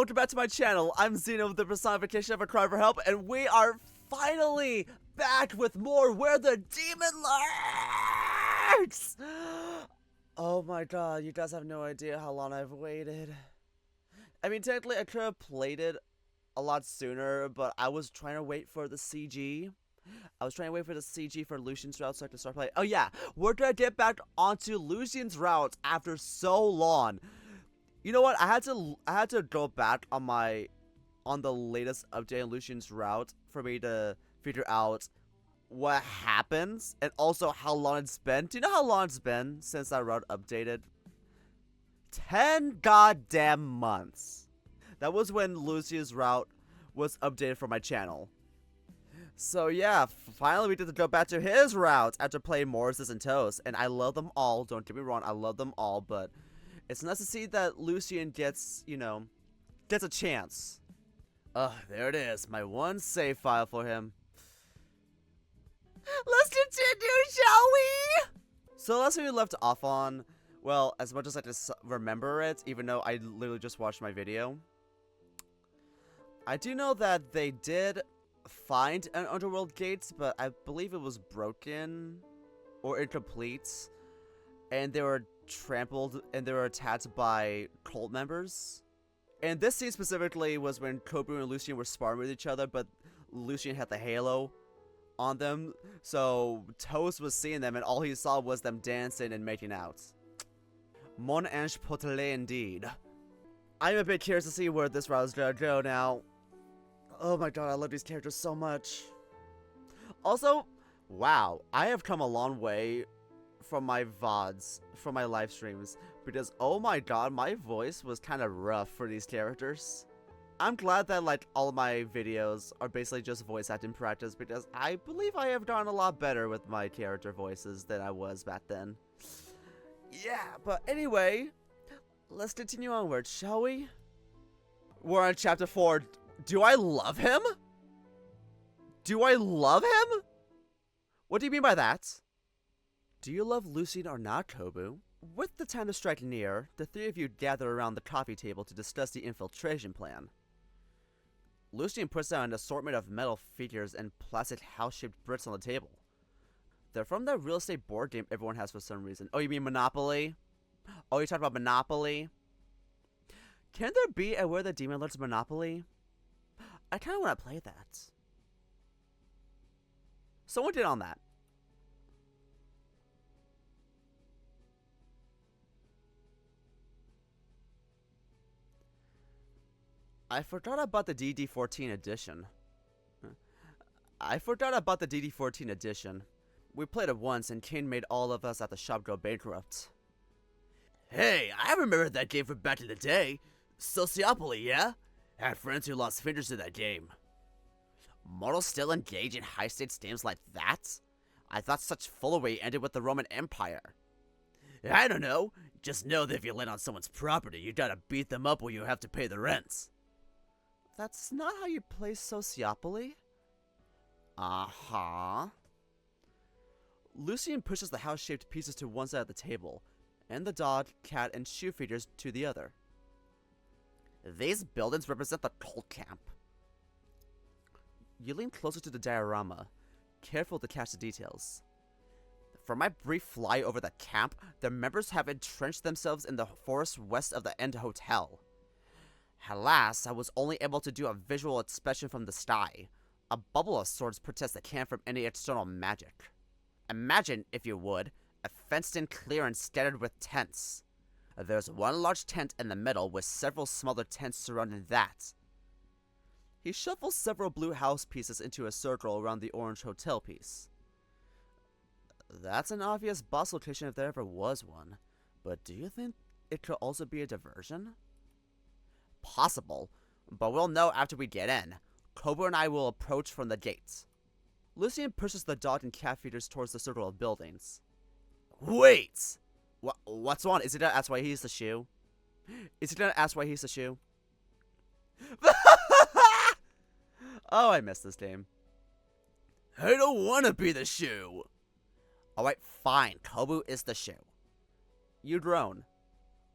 welcome back to my channel. I'm Xeno with the personification of a cry for help, and we are finally back with more Where the Demon Lurks! Oh my god, you guys have no idea how long I've waited. I mean, technically I could have played it a lot sooner, but I was trying to wait for the CG. I was trying to wait for the CG for Lucian's route so I could start playing. Oh yeah, we're gonna get back onto Lucian's route after so long. You know what? I had to go back on the latest update on Lucian's route for me to figure out what happens and also how long it's been. Do you know how long it's been since that route updated? 10 goddamn months. That was when Lucian's route was updated for my channel. So yeah, finally we get to go back to his route after playing Morris's and Toast, and I love them all. Don't get me wrong, I love them all, but it's nice to see that Lucian gets, gets a chance. There it is, my one save file for him. Let's continue, shall we? So last thing we left off on, well, as much as I just remember it, even though I literally just watched my video, I do know that they did find an underworld gate, but I believe it was broken or incomplete, and they were trampled and they were attacked by cult members. And this scene specifically was when Kobu and Lucian were sparring with each other, but Lucian had the halo on them, so Toast was seeing them and all he saw was them dancing and making out. Mon ange potelé indeed. I'm a bit curious to see where this route is gonna go now. Oh my god, I love these characters so much. Also, wow, I have come a long way from my VODs, from my live streams, because oh my god, my voice was kind of rough for these characters. I'm glad that like all of my videos are basically just voice acting practice, because I believe I have gotten a lot better with my character voices than I was back then. Yeah, but anyway, let's continue onward, shall we? We're on chapter 4. Do I love him? Do I love him? What do you mean by that? Do you love Lucian or not, Kobu? With the time to strike near, the three of you gather around the coffee table to discuss the infiltration plan. Lucian puts out an assortment of metal figures and plastic house-shaped bricks on the table. They're from that real estate board game everyone has for some reason. Oh, you mean Monopoly? Oh, you're talking about Monopoly? Can there be a Where the Demon Lurks Monopoly? I kind of want to play that. Someone did on that. I forgot about the DD14 edition. We played it once and Kane made all of us at the shop go bankrupt. Hey, I remember that game from back in the day. Sociopoly, yeah? Had friends who lost fingers in that game. Mortals still engage in high-stakes games like that? I thought such foolery ended with the Roman Empire. I don't know. Just know that if you land on someone's property, you gotta beat them up or you have to pay the rent. That's not how you play Sociopoly. Uh-huh. Lucian pushes the house-shaped pieces to one side of the table, and the dog, cat, and shoe figures to the other. These buildings represent the cult camp. You lean closer to the diorama, careful to catch the details. From my brief fly over the camp, the members have entrenched themselves in the forest west of the End Hotel. Alas, I was only able to do a visual inspection from the sky. A bubble of sorts protects the camp from any external magic. Imagine, if you would, a fenced-in clearing scattered with tents. There's one large tent in the middle with several smaller tents surrounding that. He shuffles several blue house pieces into a circle around the orange hotel piece. That's an obvious boss location if there ever was one, but do you think it could also be a diversion? Possible, but we'll know after we get in. Kobu and I will approach from the gates. Lucian pushes the dog and cat feeders towards the circle of buildings. Wait! What's on? Is he gonna ask why he's the shoe? Oh, I missed this game. I don't want to be the shoe. Alright, fine. Kobu is the shoe. You drone.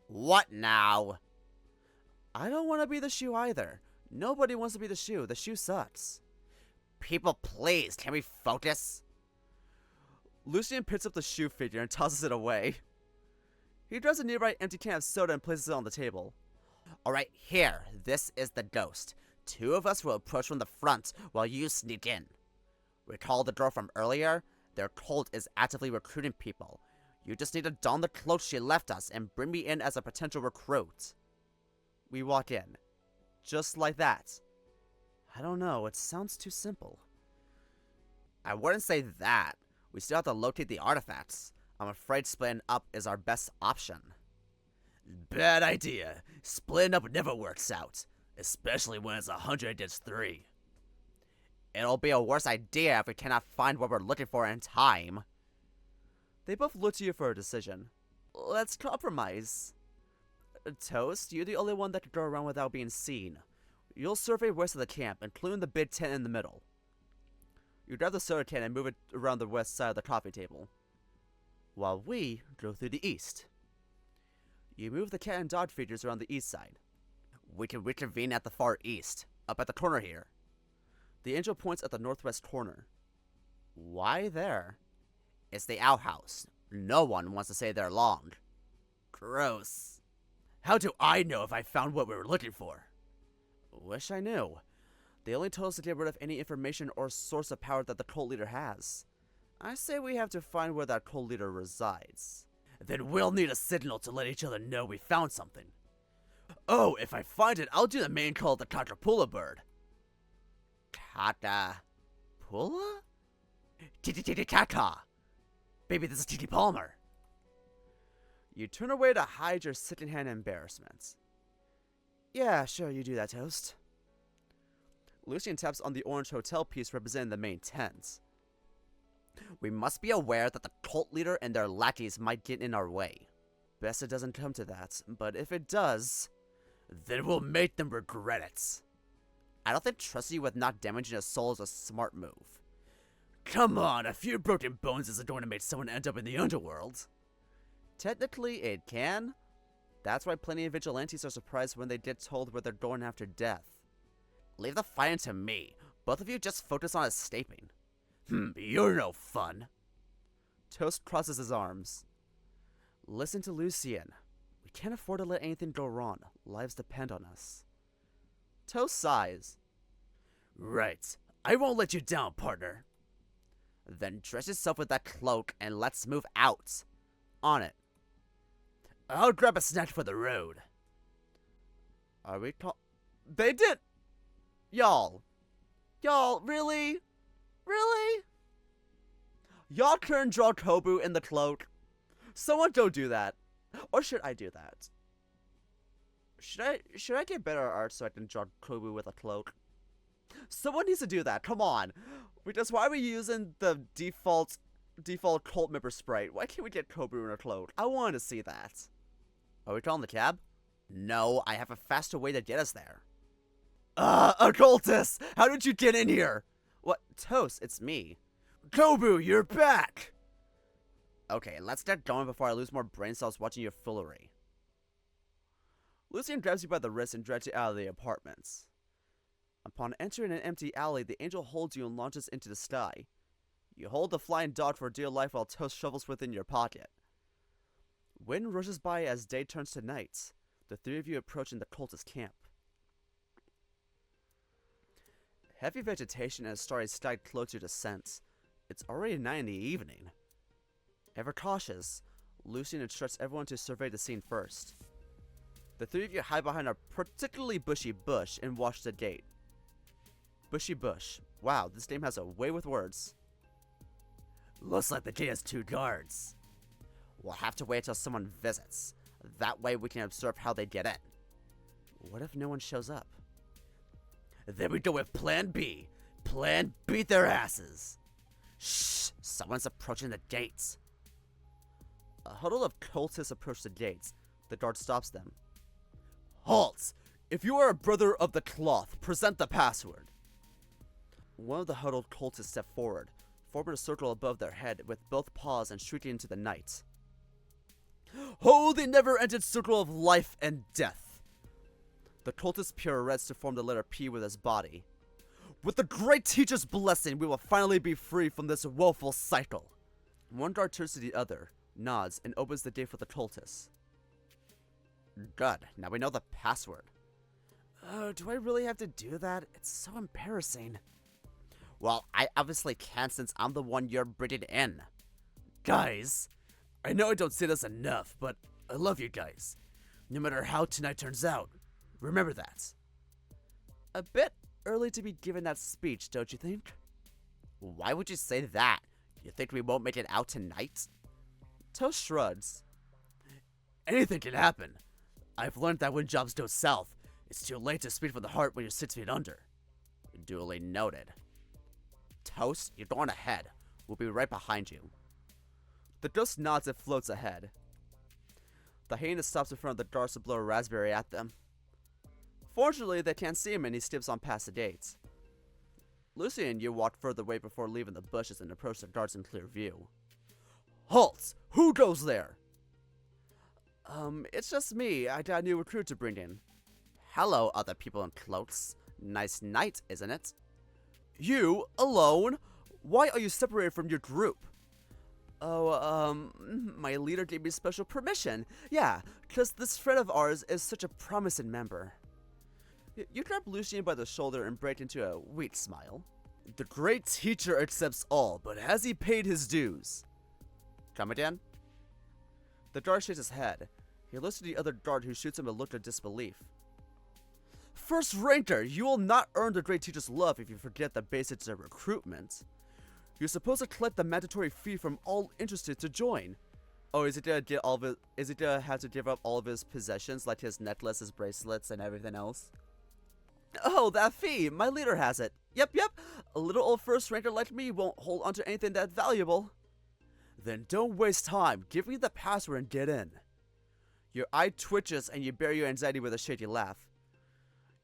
What now? I don't want to be the shoe either. Nobody wants to be the shoe. The shoe sucks. People, please, can we focus? Lucian picks up the shoe figure and tosses it away. He grabs a nearby empty can of soda and places it on the table. Alright, here. This is the ghost. 2 of us will approach from the front while you sneak in. Recall the girl from earlier? Their cult is actively recruiting people. You just need to don the cloak she left us and bring me in as a potential recruit. We walk in. Just like that. I don't know, it sounds too simple. I wouldn't say that. We still have to locate the artifacts. I'm afraid splitting up is our best option. Bad idea. Splitting up never works out. Especially when it's 100 against 3. It'll be a worse idea if we cannot find what we're looking for in time. They both look to you for a decision. Let's compromise. Toast, you're the only one that can go around without being seen. You'll survey west of the camp, including the big tent in the middle. You grab the soda can and move it around the west side of the coffee table, while we go through the east. You move the cat and dog figures around the east side. We can reconvene at the far east, up at the corner here. The angel points at the northwest corner. Why there? It's the outhouse. No one wants to stay there long. Gross. How do I know if I found what we were looking for? Wish I knew. They only told us to get rid of any information or source of power that the cult leader has. I say we have to find where that cult leader resides. Then we'll need a signal to let each other know we found something. Oh, if I find it, I'll do the main call of the Caterpillar bird. Caterpillar? Titi-titi-tata! Baby, this is Titi Palmer. You turn away to hide your secondhand embarrassment. Yeah, sure, you do that, Toast. Lucian taps on the orange hotel piece representing the main tent. We must be aware that the cult leader and their lackeys might get in our way. Best it doesn't come to that, but if it does, then we'll make them regret it. I don't think trusting you with not damaging a soul is a smart move. Come on, a few broken bones isn't going to make someone end up in the underworld. Technically, it can. That's why plenty of vigilantes are surprised when they get told where they're going after death. Leave the fighting to me. Both of you just focus on escaping. You're no fun. Toast crosses his arms. Listen to Lucian. We can't afford to let anything go wrong. Lives depend on us. Toast sighs. Right. I won't let you down, partner. Then dress yourself with that cloak and let's move out. On it. I'll grab a snack for the road. Are we They did! Y'all, really? Really? Y'all couldn't draw Kobu in the cloak? Someone go do that. Or should I do that? Should I get better art so I can draw Kobu with a cloak? Someone needs to do that, come on. Because why are we using the default cult member sprite? Why can't we get Kobu in a cloak? I want to see that. Are we calling the cab? No, I have a faster way to get us there. Occultist! How did you get in here? What? Toast, it's me. Kobu, you're back! Okay, let's get going before I lose more brain cells watching your foolery. Lucian grabs you by the wrist and drags you out of the apartments. Upon entering an empty alley, the angel holds you and launches into the sky. You hold the flying dog for dear life while Toast shovels within your pocket. Wind rushes by as day turns to night. The 3 of you approach in the cultist camp. Heavy vegetation and a starry sky cloaks your descent. It's already 9 in the evening. Ever cautious, Lucian instructs everyone to survey the scene first. The 3 of you hide behind a particularly bushy bush and watch the gate. Bushy bush. Wow, this game has a way with words. Looks like the gate has 2 guards. We'll have to wait till someone visits. That way we can observe how they get in. What if no one shows up? Then we go with Plan B. Plan beat their asses. Shh! Someone's approaching the gates. A huddle of cultists approach the gates. The guard stops them. Halt! If you are a brother of the cloth, present the password. One of the huddled cultists step forward, forming a circle above their head with both paws and shrieking into the night. Oh, the never-ending circle of life and death! The cultist pirouettes to form the letter P with his body. With the great teacher's blessing, we will finally be free from this woeful cycle. One dart turns to the other, nods, and opens the gate for the cultist. Good, now we know the password. Oh, do I really have to do that? It's so embarrassing. Well, I obviously can't since I'm the one you're bringing in. Guys, I know I don't say this enough, but I love you guys. No matter how tonight turns out, remember that. A bit early to be given that speech, don't you think? Why would you say that? You think we won't make it out tonight? Toast shrugs. Anything can happen. I've learned that when jobs go south, it's too late to speak from the heart when you're 6 feet under. Duly noted. Toast, you're going ahead. We'll be right behind you. The ghost nods and floats ahead. The hyena stops in front of the darts to blow a raspberry at them. Fortunately, they can't see him and he skips on past the gates. Lucian, you walk further away before leaving the bushes and approach the darts in clear view. Halt! Who goes there? It's just me. I got a new recruit to bring in. Hello, other people in cloaks. Nice night, isn't it? You? Alone? Why are you separated from your group? Oh, my leader gave me special permission. Yeah, because this friend of ours is such a promising member. You grab Lucian by the shoulder and break into a weak smile. The great teacher accepts all, but has he paid his dues? Come again? The dart shakes his head. He looks at the other dart who shoots him a look of disbelief. First ranker, you will not earn the great teacher's love if you forget the basics of recruitment. You're supposed to collect the mandatory fee from all interested to join. Oh, is he gonna have to give up all of his possessions, like his necklace, his bracelets, and everything else? Oh, that fee! My leader has it. Yep. A little old first ranker like me won't hold onto anything that valuable. Then don't waste time. Give me the password and get in. Your eye twitches and you bury your anxiety with a shaky laugh.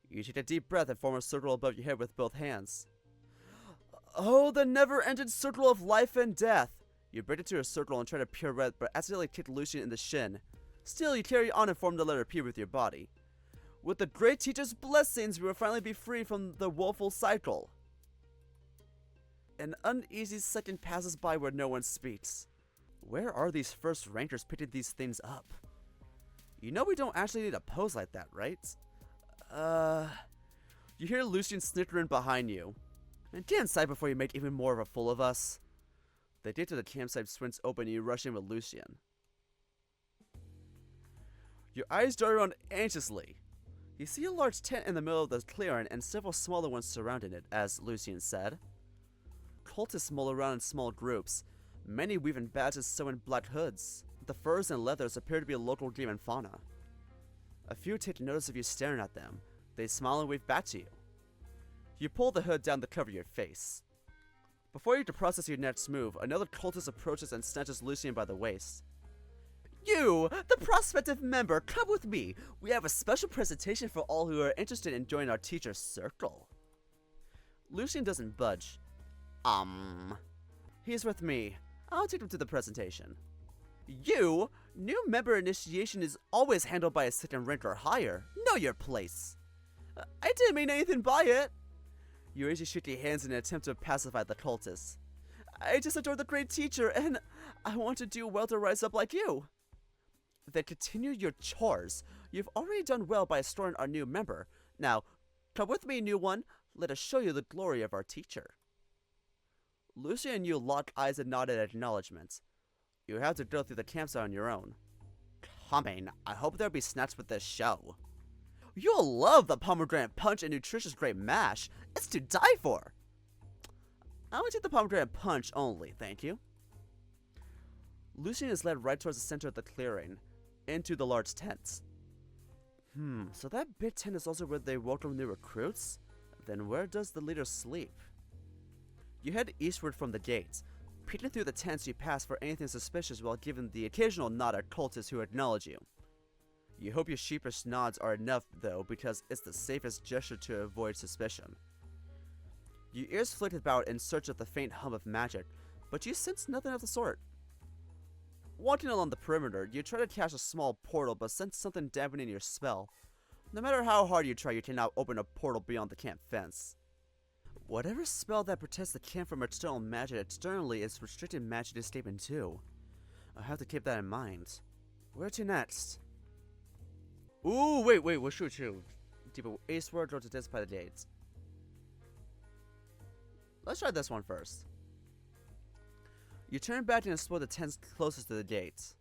You take a deep breath and form a circle above your head with both hands. Oh, the never-ending circle of life and death. You break into a circle and try to pirouette, but accidentally kick Lucian in the shin. Still, you carry on and form the letter P with your body. With the great teacher's blessings, we will finally be free from the woeful cycle. An uneasy second passes by where no one speaks. Where are these first rankers picking these things up? You know we don't actually need a pose like that, right? You hear Lucian snickering behind you. And get inside before you make even more of a fool of us. The gate to the campsite swings open and you rush in with Lucian. Your eyes dart around anxiously. You see a large tent in the middle of the clearing and several smaller ones surrounding it, as Lucian said. Cultists mull around in small groups, many weaving badges sewn in black hoods. The furs and leathers appear to be a local game and fauna. A few take notice of you staring at them. They smile and wave back to you. You pull the hood down to cover your face. Before you can process your next move, another cultist approaches and snatches Lucian by the waist. You, the prospective member, come with me. We have a special presentation for all who are interested in joining our teacher's circle. Lucian doesn't budge. He's with me. I'll take him to the presentation. You, new member initiation is always handled by a second rank or higher. Know your place. I didn't mean anything by it. You raise your shaky hands in an attempt to pacify the cultists. I just adore the great teacher, and I want to do well to rise up like you. Then continue your chores. You've already done well by restoring our new member. Now, come with me, new one. Let us show you the glory of our teacher. Lucian and you lock eyes and nod in acknowledgement. You have to go through the campsite on your own. Coming. I hope there'll be snacks with this show. You'll love the pomegranate punch and nutritious grape mash. It's to die for. I would take the pomegranate punch only, thank you. Lucian is led right towards the center of the clearing, into the large tent. So that big tent is also where they welcome new recruits? Then where does the leader sleep? You head eastward from the gate. Peeking through the tents you pass for anything suspicious while giving the occasional nod at cultists who acknowledge you. You hope your sheepish nods are enough, though, because it's the safest gesture to avoid suspicion. Your ears flick about in search of the faint hum of magic, but you sense nothing of the sort. Walking along the perimeter, you try to catch a small portal but sense something dampening your spell. No matter how hard you try, you cannot open a portal beyond the camp fence. Whatever spell that protects the camp from external magic externally is restricted magic escaping too. I'll have to keep that in mind. Where to next? Ooh, wait, what should we choose? Deep eastward or to this by the gates? Let's try this one first. You turn back and explore the tents closest to the gates.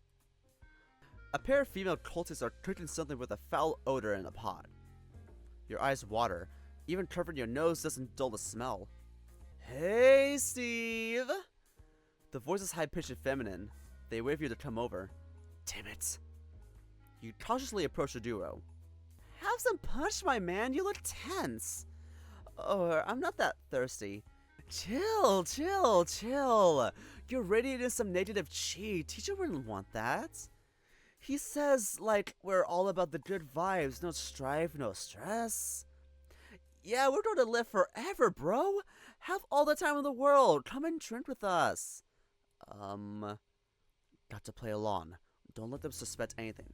A pair of female cultists are cooking something with a foul odor in a pot. Your eyes water. Even covering your nose doesn't dull the smell. Hey, Steve! The voice is high-pitched and feminine. They wave you to come over. Damn it. You cautiously approach the duo. Have some punch, my man. You look tense. Oh, I'm not that thirsty. Chill. You're radiating some negative chi. Teacher wouldn't want that. He says, like, we're all about the good vibes. No strife, no stress. Yeah, we're going to live forever, bro. Have all the time in the world. Come and drink with us. Got to play along. Don't let them suspect anything.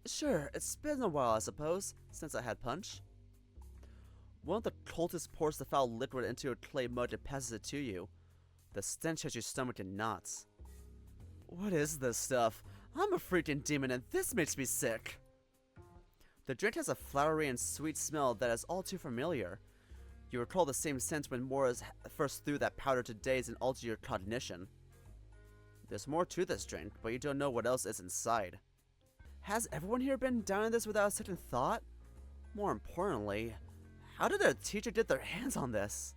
Sure, it's been a while, I suppose, since I had punch. One of the cultists pours the foul liquid into a clay mug and passes it to you. The stench has your stomach in knots. What is this stuff? I'm a freaking demon and this makes me sick. The drink has a flowery and sweet smell that is all too familiar. You recall the same scent when Morris first threw that powder to daze and alter your cognition. There's more to this drink, but you don't know what else is inside. Has everyone here been down this without a second thought? More importantly, how did their teacher get their hands on this?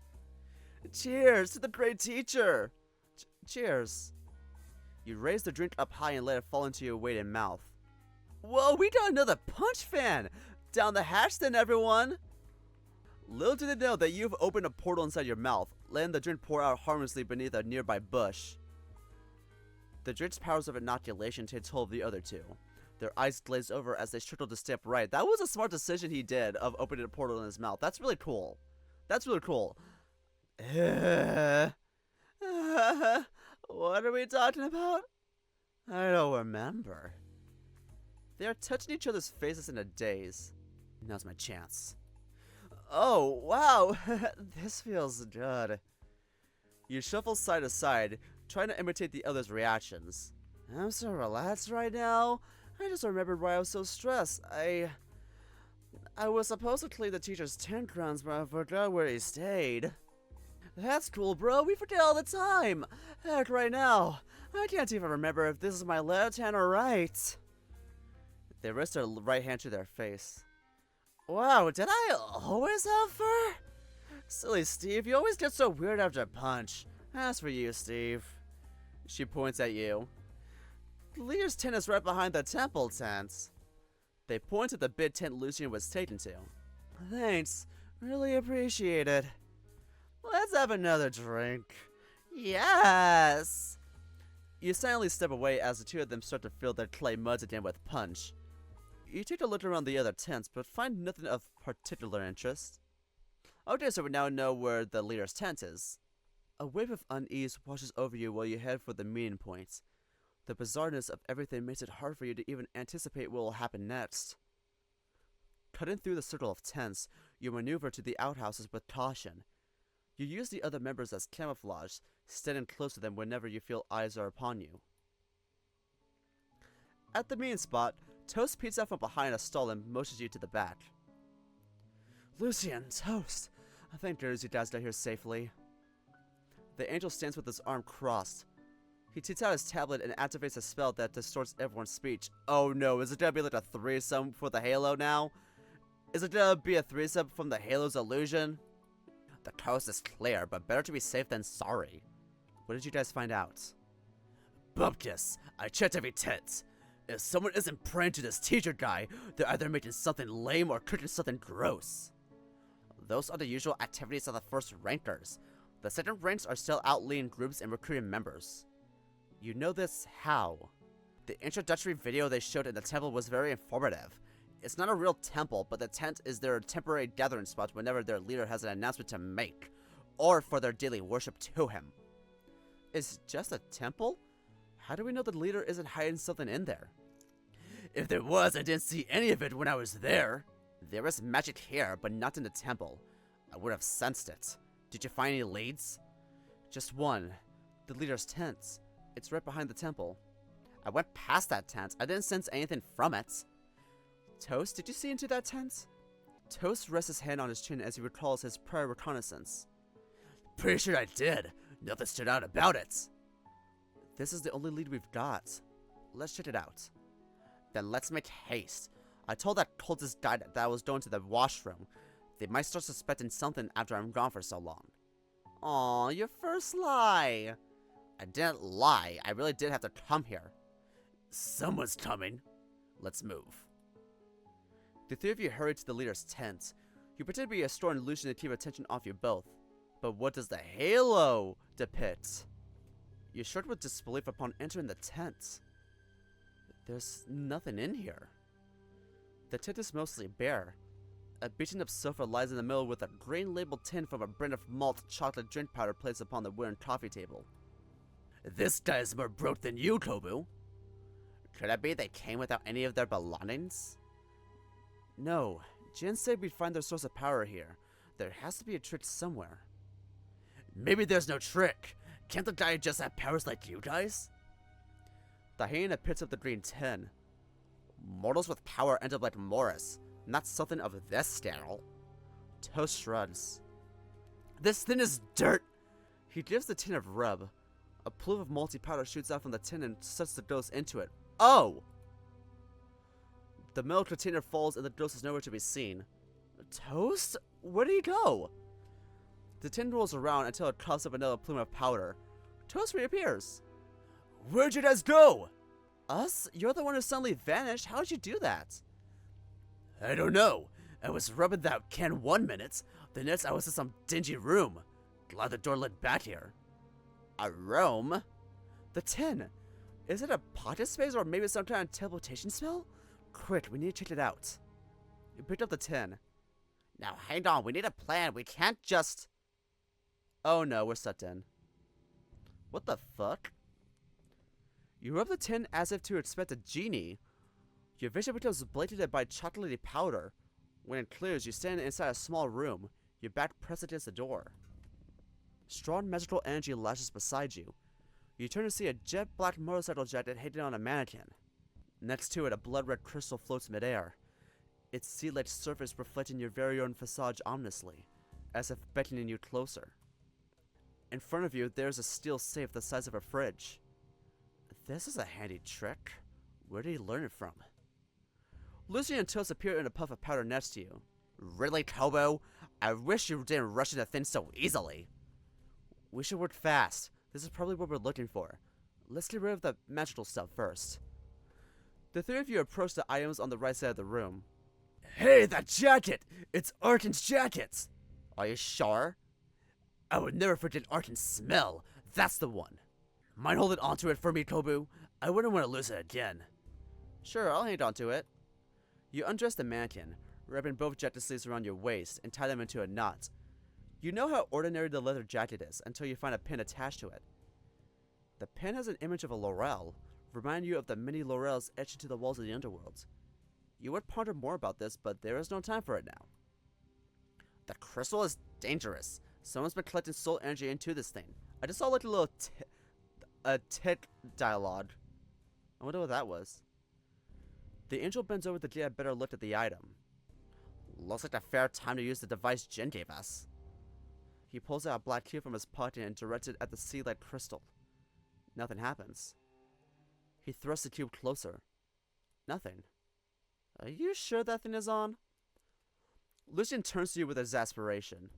Cheers to the great teacher! Cheers. You raise the drink up high and let it fall into your weighted mouth. Whoa, we got another punch fan! Down the hatch then, everyone! Little did they know that you've opened a portal inside your mouth, letting the drink pour out harmlessly beneath a nearby bush. The drink's powers of inoculation takes hold of the other two. Their eyes glaze over as they struggle to step right. That was a smart decision he did of opening a portal in his mouth. That's really cool. That's really cool. What are we talking about? I don't remember. They are touching each other's faces in a daze. Now's my chance. Oh, wow. This feels good. You shuffle side to side, trying to imitate the other's reactions. I'm so relaxed right now. I just remembered why I was so stressed. I was supposed to clean the teacher's tent grounds, but I forgot where he stayed. That's cool, bro. We forget all the time. Heck, right now, I can't even remember if this is my left hand or right. They rest their right hand to their face. Wow, did I always have fur? Silly Steve, you always get so weird after punch. As for you, Steve. She points at you. The leader's tent is right behind the temple tent. They point at the big tent Lucian was taken to. Thanks. Really appreciate it. Let's have another drink. Yes! You silently step away as the two of them start to fill their clay muds again with punch. You take a look around the other tents, but find nothing of particular interest. Okay, so we now know where the leader's tent is. A wave of unease washes over you while you head for the meeting point. The bizarreness of everything makes it hard for you to even anticipate what will happen next. Cutting through the circle of tents, you maneuver to the outhouses with caution. You use the other members as camouflage, standing close to them whenever you feel eyes are upon you. At the meeting spot, Toast peeks out from behind a stall and motions you to the back. Lucian, Toast, thank goodness you guys got here safely. The angel stands with his arm crossed. He takes out his tablet and activates a spell that distorts everyone's speech. Oh no, is it gonna be like a threesome for the Halo now? Is it gonna be a threesome from the Halo's illusion? The coast is clear, but better to be safe than sorry. What did you guys find out? Bupkis, I checked every tent. If someone isn't praying to this teacher guy, they're either making something lame or cooking something gross. Those are the usual activities of the first rankers. The second ranks are still out leading groups and recruiting members. You know this how? The introductory video they showed in the temple was very informative. It's not a real temple, but the tent is their temporary gathering spot whenever their leader has an announcement to make, or for their daily worship to him. It's just a temple? How do we know the leader isn't hiding something in there? If there was, I didn't see any of it when I was there. There was magic here, but not in the temple. I would have sensed it. Did you find any leads? Just one. The leader's tent. It's right behind the temple. I went past that tent. I didn't sense anything from it. Toast, did you see into that tent? Toast rests his hand on his chin as he recalls his prior reconnaissance. Pretty sure I did. Nothing stood out about it. This is the only lead we've got. Let's check it out. Then let's make haste. I told that cultist guy that I was going to the washroom. They might start suspecting something after I'm gone for so long. Aw, your first lie. I didn't lie. I really did have to come here. Someone's coming. Let's move. The three of you hurry to the leader's tent. You pretend to be restoring Lucian to keep attention off you both. But what does the halo depict? You short with disbelief upon entering the tent. There's nothing in here. The tent is mostly bare. A beaten up sofa lies in the middle with a grain labeled tin from a brand of malt chocolate drink powder placed upon the wooden coffee table. This guy is more broke than you, Kobu. Could it be they came without any of their belongings? No. Jin said we'd find their source of power here. There has to be a trick somewhere. Maybe there's no trick. Can't the guy just have powers like you guys? The hyena picks up the green tin. Mortals with power end up like Morris, not something of this scale. Toast shrugs. This tin is dirt! He gives the tin a rub. A plume of malty powder shoots out from the tin and sucks the ghost into it. Oh! The metal container falls and the ghost is nowhere to be seen. Toast? Where did he go? The tin rolls around until it coughs up another plume of powder. Toast reappears. Where'd you guys go? Us? You're the one who suddenly vanished. How'd you do that? I don't know. I was rubbing that can 1 minute. The next I was in some dingy room. Glad the door led back here. A room? The tin. Is it a pocket space or maybe some kind of teleportation spell? Quick, we need to check it out. You picked up the tin. Now hang on, we need a plan. We can't just... Oh no, we're sucked in. What the fuck? You rub the tin as if to expect a genie. Your vision becomes blanketed by chocolatey powder. When it clears, you stand inside a small room, your back pressed against the door. Strong magical energy lashes beside you. You turn to see a jet black motorcycle jacket hanging on a mannequin. Next to it, a blood-red crystal floats midair. Its sea-like surface reflecting your very own facade ominously, as if beckoning you closer. In front of you, there's a steel safe the size of a fridge. This is a handy trick. Where did he learn it from? Lucian and Toast appear in a puff of powder next to you. Really, Kobo? I wish you didn't rush into things so easily. We should work fast. This is probably what we're looking for. Let's get rid of the magical stuff first. The three of you approach the items on the right side of the room. Hey, that jacket! It's Arkin's jacket! Are you sure? I would never forget Arkin's smell. That's the one. Mind holding onto it for me, Kobu? I wouldn't want to lose it again. Sure, I'll hang onto it. You undress the mannequin, wrapping both jacket sleeves around your waist and tie them into a knot. You know how ordinary the leather jacket is until you find a pin attached to it. The pin has an image of a laurel, reminding you of the many laurels etched into the walls of the underworld. You would ponder more about this, but there is no time for it now. The crystal is dangerous. Someone's been collecting soul energy into this thing. I just saw like a little tick dialogue. I wonder what that was. The angel bends over to get a better look at the item. Looks like a fair time to use the device Jin gave us. He pulls out a black cube from his pocket and directs it at the sea-like crystal. Nothing happens. He thrusts the cube closer. Nothing. Are you sure that thing is on? Lucian turns to you with exasperation.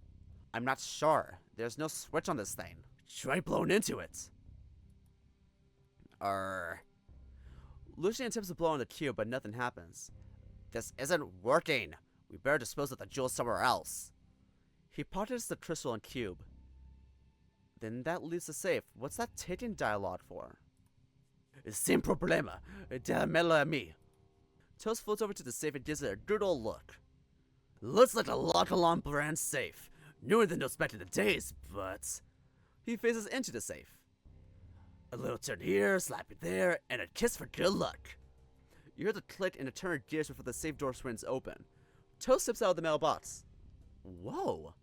I'm not sure. There's no switch on this thing. Try blowing into it. Lucian attempts to blow on the cube, but nothing happens. This isn't working. We better dispose of the jewels somewhere else. He pockets the crystal and cube. Then that leaves the safe. What's that ticking dialogue for? Sin problema. Déjamelo a mí. Toast floats over to the safe and gives it a good old look. Looks like a lock-along brand safe. Newer than those back in the days, but... He faces into the safe. A little turn here, slap it there, and a kiss for good luck. You hear the click and a turn of gears before the safe door swings open. Toast steps out of the mailbox. Whoa.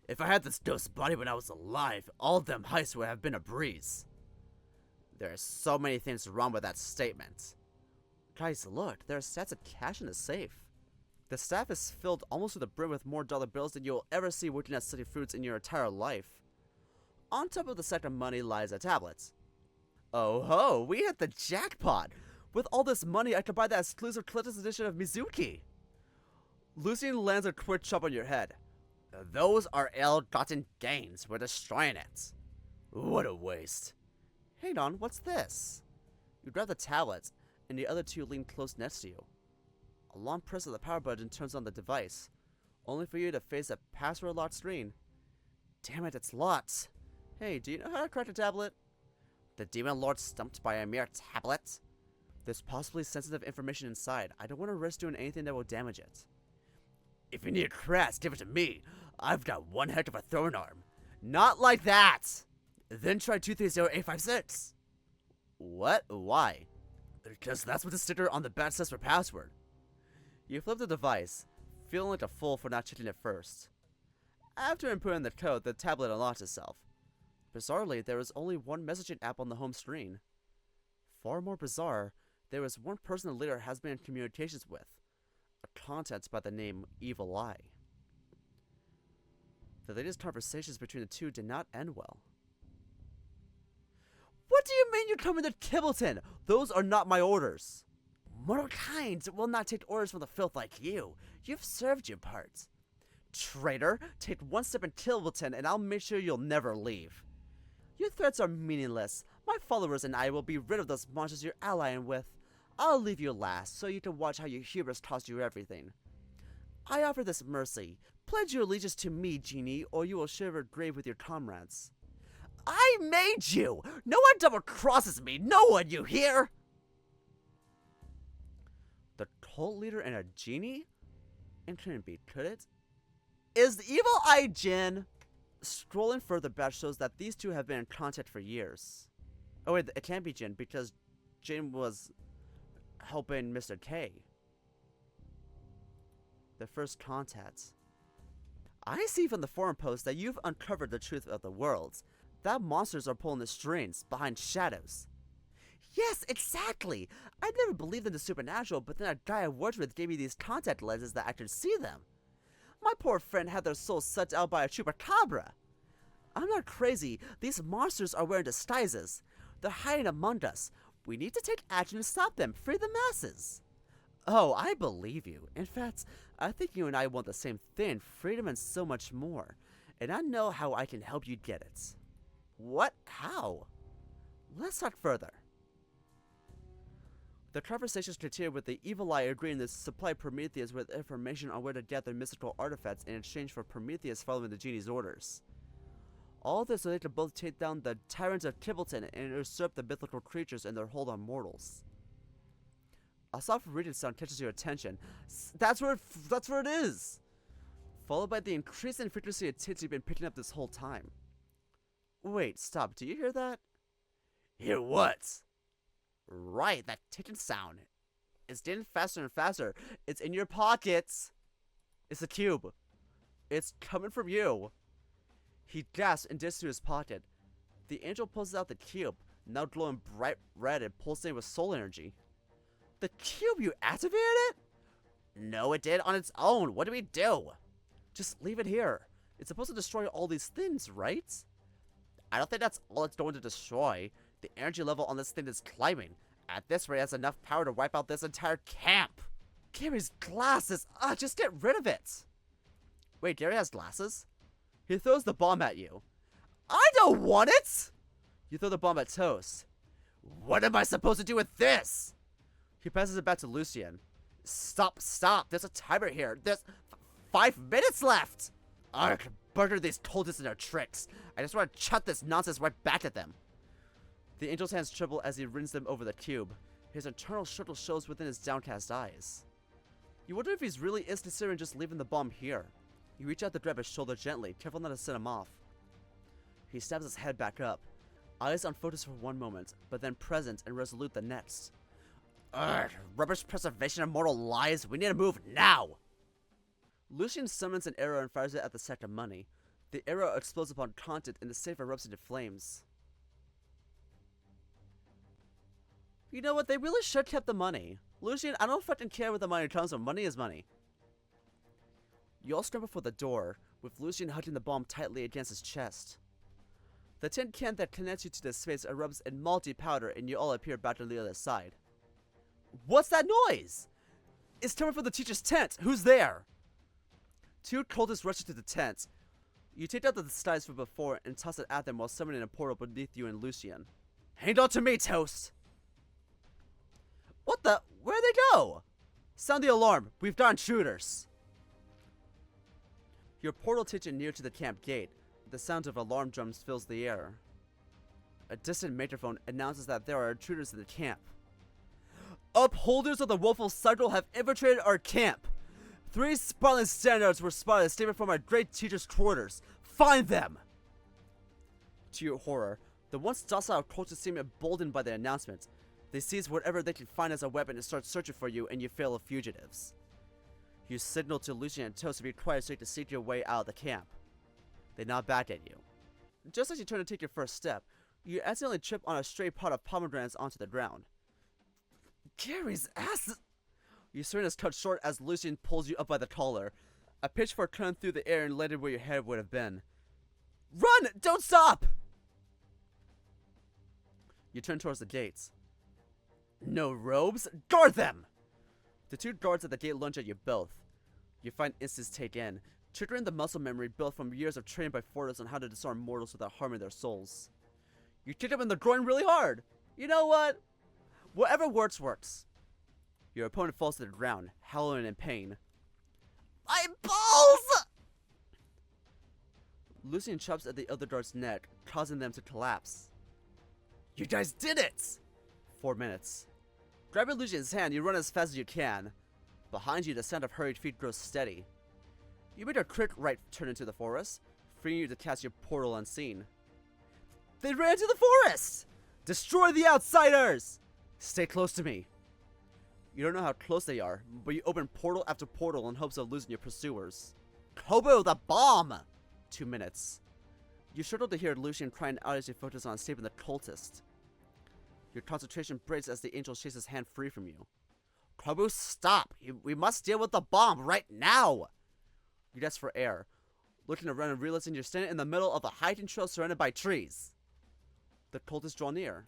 If I had this ghost's body when I was alive, all of them heists would have been a breeze. There are so many things wrong with that statement. Guys, look, there are stacks of cash in the safe. The staff is filled almost to the brim with more dollar bills than you'll ever see working at City Fruits in your entire life. On top of the sack of money lies a tablet. Oh ho, we hit the jackpot! With all this money, I could buy that exclusive collector's edition of Mizuki. Lucian lands a quick chop on your head. Those are ill-gotten gains. We're destroying it. What a waste. Hang on, what's this? You grab the tablet, and the other two lean close next to you. A long press of the power button turns on the device, only for you to face a password-locked screen. Damn it, it's locked. Hey, do you know how to crack a tablet? The Demon Lord stumped by a mere tablet? There's possibly sensitive information inside. I don't want to risk doing anything that will damage it. If you need a crash, give it to me. I've got one heck of a throwing arm. Not like that! Then try 230856. What? Why? Because that's what the sticker on the back says for password. You flip the device, feeling like a fool for not checking it first. After inputting the code, the tablet unlocks itself. Bizarrely, there was only one messaging app on the home screen. Far more bizarre, there was one person the leader has been in communications with, a contact by the name Evil Eye. The latest conversations between the two did not end well. What do you mean you're coming to Kibbleton? Those are not my orders. Mortal kind will not take orders from the filth like you. You've served your part. Traitor, take one step in Kibbleton and I'll make sure you'll never leave. Your threats are meaningless. My followers and I will be rid of those monsters you're allying with. I'll leave you last, so you can watch how your hubris cost you everything. I offer this mercy. Pledge your allegiance to me, Genie, or you will share a grave with your comrades. I made you! No one double-crosses me! No one, you hear? The cult leader and a genie? It couldn't be, could it? Is the Evil Eye Jin? Scrolling further back shows that these two have been in contact for years. Oh wait, it can't be Jin, because Jin was helping Mr. K. The first contact. I see from the forum post that you've uncovered the truth of the worlds. That monsters are pulling the strings behind shadows. Yes, exactly! I never believed in the supernatural, but then a guy I worked with gave me these contact lenses that I could see them. My poor friend had their souls sucked out by a chupacabra. I'm not crazy. These monsters are wearing disguises. They're hiding among us. We need to take action to stop them. Free the masses. Oh, I believe you. In fact, I think you and I want the same thing. Freedom and so much more. And I know how I can help you get it. What? How? Let's talk further. The conversations continued with the Evil Eye agreeing to supply Prometheus with information on where to gather mystical artifacts in exchange for Prometheus following the genie's orders. All this so they could both take down the tyrants of Kibbleton and usurp the mythical creatures in their hold on mortals. A soft reading sound catches your attention. That's where it is! Followed by the increasing frequency of tits you've been picking up this whole time. Wait, stop, do you hear that? Hear what? Right, that ticking sound. It's getting faster and faster. It's in your pockets. It's a cube. It's coming from you. He gasps and digs through his pocket. The angel pulls out the cube, now glowing bright red and pulsating with soul energy. The cube, you activated it? No, it did on its own. What do we do? Just leave it here. It's supposed to destroy all these things, right? I don't think that's all it's going to destroy. The energy level on this thing is climbing. At this rate, it has enough power to wipe out this entire camp. Gary's glasses! Just get rid of it! Wait, Gary has glasses? He throws the bomb at you. I don't want it! You throw the bomb at Toast. What am I supposed to do with this? He passes it back to Lucian. Stop! There's a timer here. There's 5 minutes left! I can burger these cultists and their tricks. I just want to chuck this nonsense right back at them. The angel's hands tremble as he rings them over the cube. His eternal struggle shows within his downcast eyes. You wonder if he's really is considering just leaving the bomb here. You reach out to grab his shoulder gently, careful not to set him off. He stabs his head back up, eyes unfocused for one moment, but then present and resolute the next. Ugh, rubbish preservation of mortal lives. We need to move now. Lucian summons an arrow and fires it at the sack of money. The arrow explodes upon contact and the safe erupts into flames. You know what? They really should have kept the money. Lucian, I don't fucking care what the money comes from. Money is money. You all scramble for the door, with Lucian hugging the bomb tightly against his chest. The tin can that connects you to the space erupts in malty powder and you all appear back on the other side. What's that noise? It's coming from the teacher's tent. Who's there? Two cultists rush into the tent. You take out the disguise from before and toss it at them while summoning a portal beneath you and Lucian. Hang on to me, Toast! What the? Where'd they go? Sound the alarm. We've got intruders. Your portal takes you near to the camp gate. The sound of alarm drums fills the air. A distant megaphone announces that there are intruders in the camp. Upholders of the woeful cycle have infiltrated our camp. 3 sprawling standards were spotted escaping from our great teacher's quarters. Find them! To your horror, the once docile cultists seem emboldened by the announcement. They seize whatever they can find as a weapon and start searching for you, and you fail as fugitives. You signal to Lucian and Toast to be quiet so you can seek your way out of the camp. They nod back at you. Just as you turn to take your first step, you accidentally trip on a stray pot of pomegranates onto the ground. Gary's ass! Your swing is cut short as Lucian pulls you up by the collar. A pitchfork turned through the air and landed where your head would have been. Run! Don't stop! You turn towards the gates. No robes? Guard them! The 2 guards at the gate lunge at you both. You find instance take in, triggering the muscle memory built from years of training by Fortis on how to disarm mortals without harming their souls. You kick them in the groin really hard. You know what? Whatever works, works. Your opponent falls to the ground, howling in pain. My balls! Lucian chops at the other guard's neck, causing them to collapse. You guys did it! 4 minutes. Grabbing Lucian's hand, you run as fast as you can. Behind you, the sound of hurried feet grows steady. You make a quick right turn into the forest, freeing you to cast your portal unseen. They ran to the forest! Destroy the outsiders! Stay close to me. You don't know how close they are, but you open portal after portal in hopes of losing your pursuers. Kobo, the bomb! 2 minutes. You struggle to hear Lucian crying out as you focus on escaping the cultist. Your concentration breaks as the angel shakes his hand free from you. Kobo, stop! We must deal with the bomb right now! You gasp for air, looking around and realizing you're standing in the middle of a hiking trail surrounded by trees. The cultists draw near.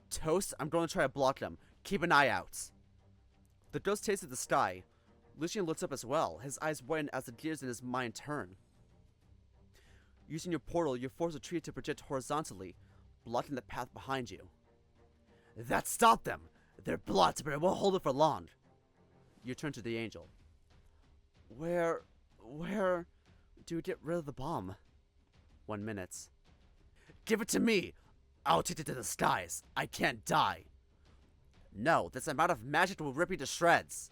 Toast, I'm going to try to block them. Keep an eye out. The ghost tasted the sky. Lucian looks up as well, his eyes widen as the gears in his mind turn. Using your portal, you force a tree to project horizontally, blocking the path behind you. That stopped them! They're blocked, but it won't hold it for long. You turn to the angel. Where do we get rid of the bomb? 1 minute. Give it to me! I'll take it to the skies. I can't die. No, this amount of magic will rip you to shreds.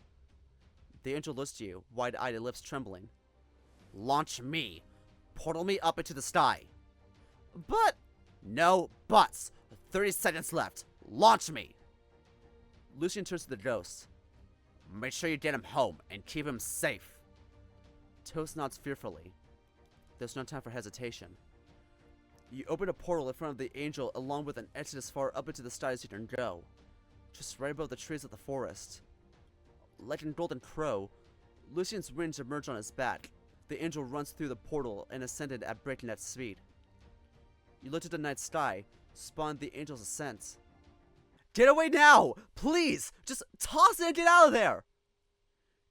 The angel looks to you, wide-eyed and lips trembling. Launch me. Portal me up into the sky. But... No buts. 30 seconds left. Launch me. Lucian turns to the ghost. Make sure you get him home and keep him safe. Toast nods fearfully. There's no time for hesitation. You open a portal in front of the angel along with an exit as far up into the sky as you can go. Just right above the trees of the forest. Like a golden crow, Lucian's wings emerge on his back. The angel runs through the portal and ascended at breakneck speed. You look at the night sky, spawned the angel's ascent. Get away now! Please! Just toss it and get out of there!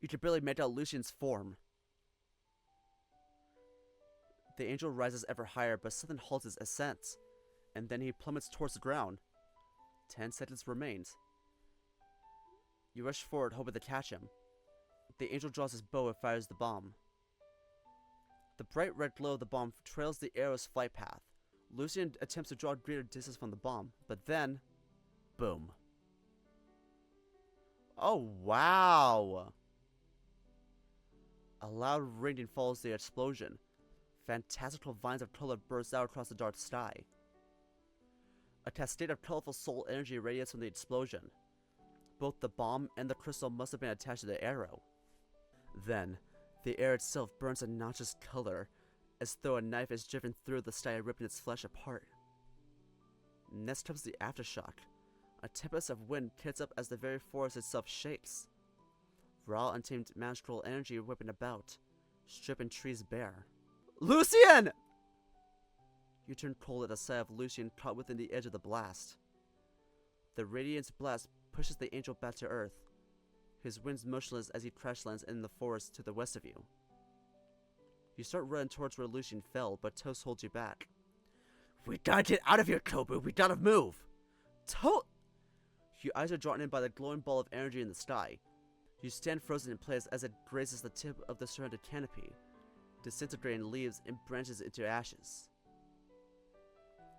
You can barely make out Lucian's form. The angel rises ever higher, but suddenly halts his ascent, and then he plummets towards the ground. 10 seconds remains. You rush forward, hoping to catch him. The angel draws his bow and fires the bomb. The bright red glow of the bomb trails the arrow's flight path. Lucian attempts to draw greater distance from the bomb, but then... boom. Oh, wow! A loud ringing follows the explosion. Fantastical vines of color burst out across the dark sky. A cascade of colorful soul energy radiates from the explosion. Both the bomb and the crystal must have been attached to the arrow. Then, the air itself burns a nauseous color, as though a knife is driven through the sty, ripping its flesh apart. Next comes the aftershock. A tempest of wind kicks up as the very forest itself shakes. Raw, untamed magical energy whipping about, stripping trees bare. Lucian! You turn cold at the sight of Lucian caught within the edge of the blast. The radiance blast pushes the angel back to earth, his wings motionless as he crash lands in the forest to the west of you. You start running towards where Lucian fell, but Toast holds you back. We gotta get out of here, Kobu! We gotta move! Your eyes are drawn in by the glowing ball of energy in the sky. You stand frozen in place as it grazes the tip of the surrounded canopy, disintegrating leaves and branches into ashes.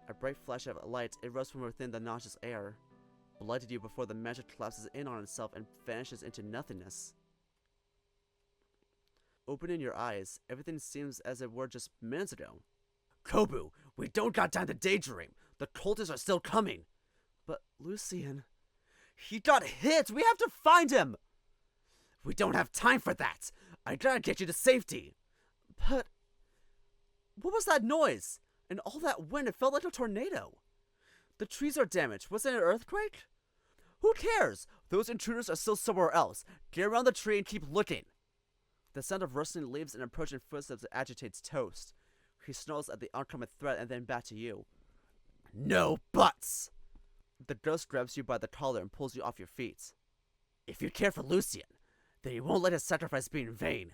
A bright flash of light erupts from within the nauseous air, blighted you before the magic collapses in on itself and vanishes into nothingness. Opening your eyes, everything seems as it were just minutes ago. Kobu, we don't got time to daydream. The cultists are still coming. But Lucian, he got hit. We have to find him. We don't have time for that. I gotta get you to safety. But what was that noise? And all that wind, it felt like a tornado. The trees are damaged. Was it an earthquake? Who cares? Those intruders are still somewhere else. Get around the tree and keep looking. The sound of rustling leaves and approaching footsteps agitates Toast. He snarls at the oncoming threat and then back to you. No buts! The ghost grabs you by the collar and pulls you off your feet. If you care for Lucian, then he won't let his sacrifice be in vain.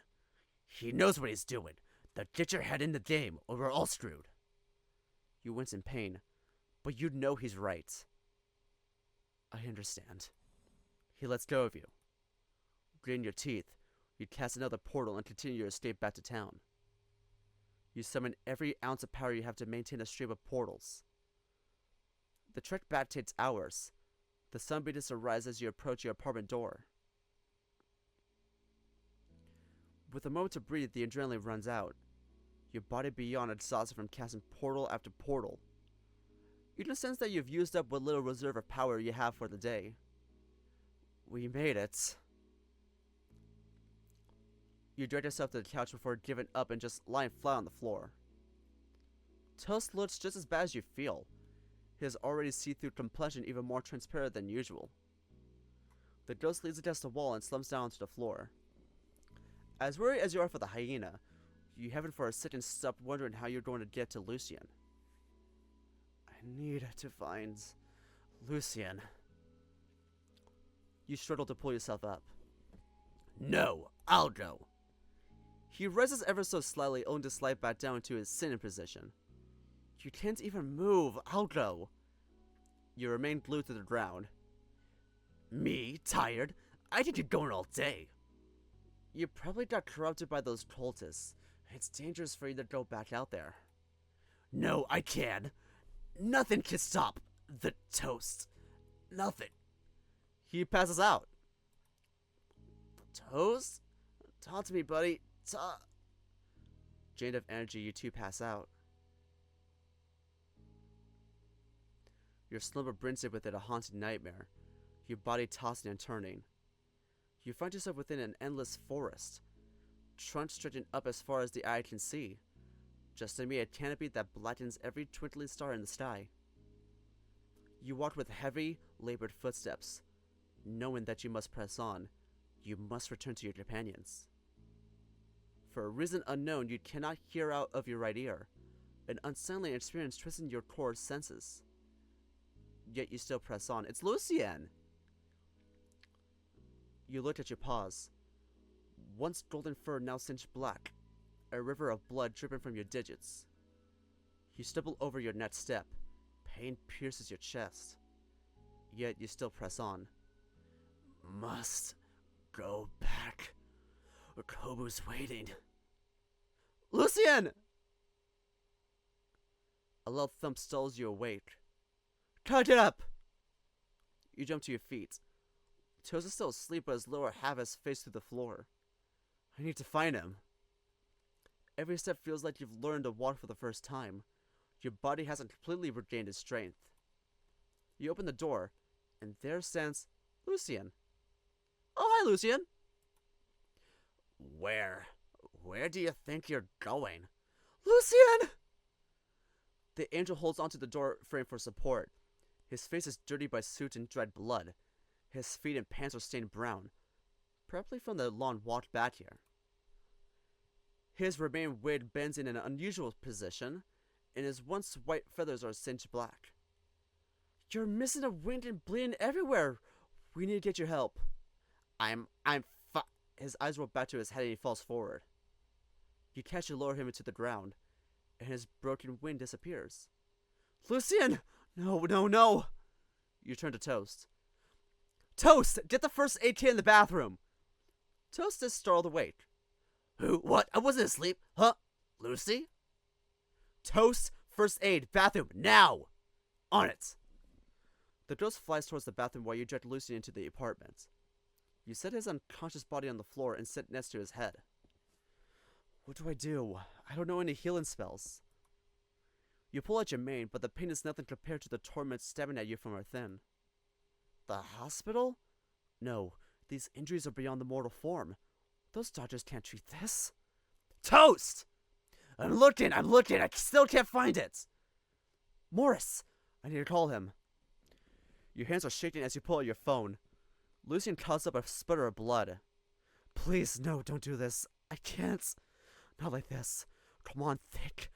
He knows what he's doing. Now get your head in the game, or we're all screwed. You wince in pain, but you know he's right. I understand. He lets go of you. Gritting your teeth, you cast another portal and continue your escape back to town. You summon every ounce of power you have to maintain a stream of portals. The trek back takes hours. The sun begins to rise as you approach your apartment door. With a moment to breathe, the adrenaline runs out. Your body beyond exhausted from casting portal after portal. You can sense that you've used up what little reserve of power you have for the day. We made it. You drag yourself to the couch before giving up and just lying flat on the floor. Toast looks just as bad as you feel. His already see-through complexion even more transparent than usual. The ghost leans against the wall and slumps down onto the floor. As worried as you are for the hyena, you haven't for a second stopped wondering how you're going to get to Lucian. I need to find Lucian. You struggle to pull yourself up. No, I'll go. He rises ever so slightly, only to slide back down into his sitting position. You can't even move. I'll go. You remain glued to the ground. Me? Tired? I could keep going all day. You probably got corrupted by those cultists. It's dangerous for you to go back out there. No, I can. Nothing can stop the toast. Nothing. He passes out. Toast? Talk to me, buddy. Talk. Drained of energy, you two pass out. Your slumber brings it with it a haunting nightmare, your body tossing and turning. You find yourself within an endless forest, trunks stretching up as far as the eye can see, just amid a canopy that blackens every twinkling star in the sky. You walk with heavy, labored footsteps, knowing that you must press on. You must return to your companions. For a reason unknown, you cannot hear out of your right ear, an unsettling experience twisting your core senses. Yet you still press on. It's Lucian! You look at your paws. Once golden fur, now singed black, a river of blood dripping from your digits. You stumble over your next step. Pain pierces your chest. Yet you still press on. Must go back. Kobu's waiting. Lucian! A loud thump stalls you awake. Cut it up! You jump to your feet. Toast is still asleep, but his lower half has faced through the floor. I need to find him. Every step feels like you've learned to walk for the first time. Your body hasn't completely regained its strength. You open the door, and there stands Lucian. Hi, Lucian. Where do you think you're going? Lucian! The angel holds onto the door frame for support. His face is dirty by soot and dried blood. His feet and pants are stained brown, probably from the long walk back here. His remaining wig bends in an unusual position, and his once white feathers are singed black. You're missing a wing and bleeding everywhere. We need to get your help. His eyes roll back to his head and he falls forward. You catch and lower him into the ground, and his broken wing disappears. Lucian! No. You turn to Toast. Toast! Get the first aid kit in the bathroom! Toast is startled awake. Who? What? I wasn't asleep. Huh? Lucy? Toast, first aid, bathroom, now! On it! The ghost flies towards the bathroom while you eject Lucian into the apartment. You set his unconscious body on the floor and sit next to his head. What do? I don't know any healing spells. You pull out your mane, but the pain is nothing compared to the torment stabbing at you from within. The hospital? No, these injuries are beyond the mortal form. Those doctors can't treat this. Toast! I'm looking, I still can't find it! Morris! I need to call him. Your hands are shaking as you pull out your phone. Lucian coughs up a sputter of blood. Please, no, don't do this. I can't. Not like this. Come on, think.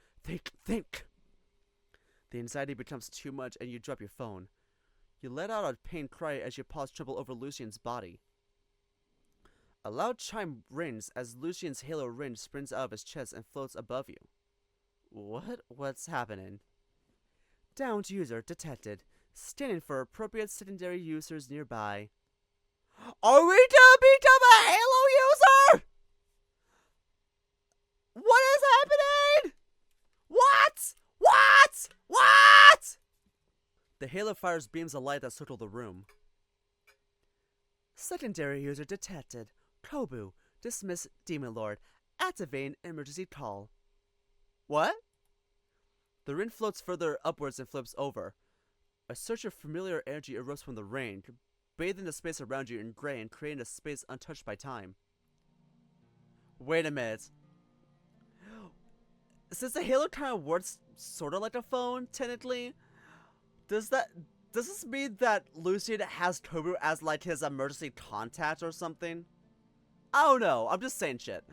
The anxiety becomes too much and you drop your phone. You let out a pained cry as your paws tremble over Lucian's body. A loud chime rings as Lucian's halo ring sprints out of his chest and floats above you. What's happening? Downed user detected. Scanning for appropriate secondary users nearby. Are we to become a Halo user? What is happening? What? The Halo fires beams of light that circle the room. Secondary user detected. Kobu, dismiss Demon Lord. Activating emergency call. What? The ring floats further upwards and flips over. A surge of familiar energy erupts from the ring, bathing the space around you in gray and creating a space untouched by time. Wait a minute. Since the Halo kind of works sort of like a phone, technically, does this mean that Lucian has Kobu as like his emergency contact or something? I don't know, I'm just saying shit.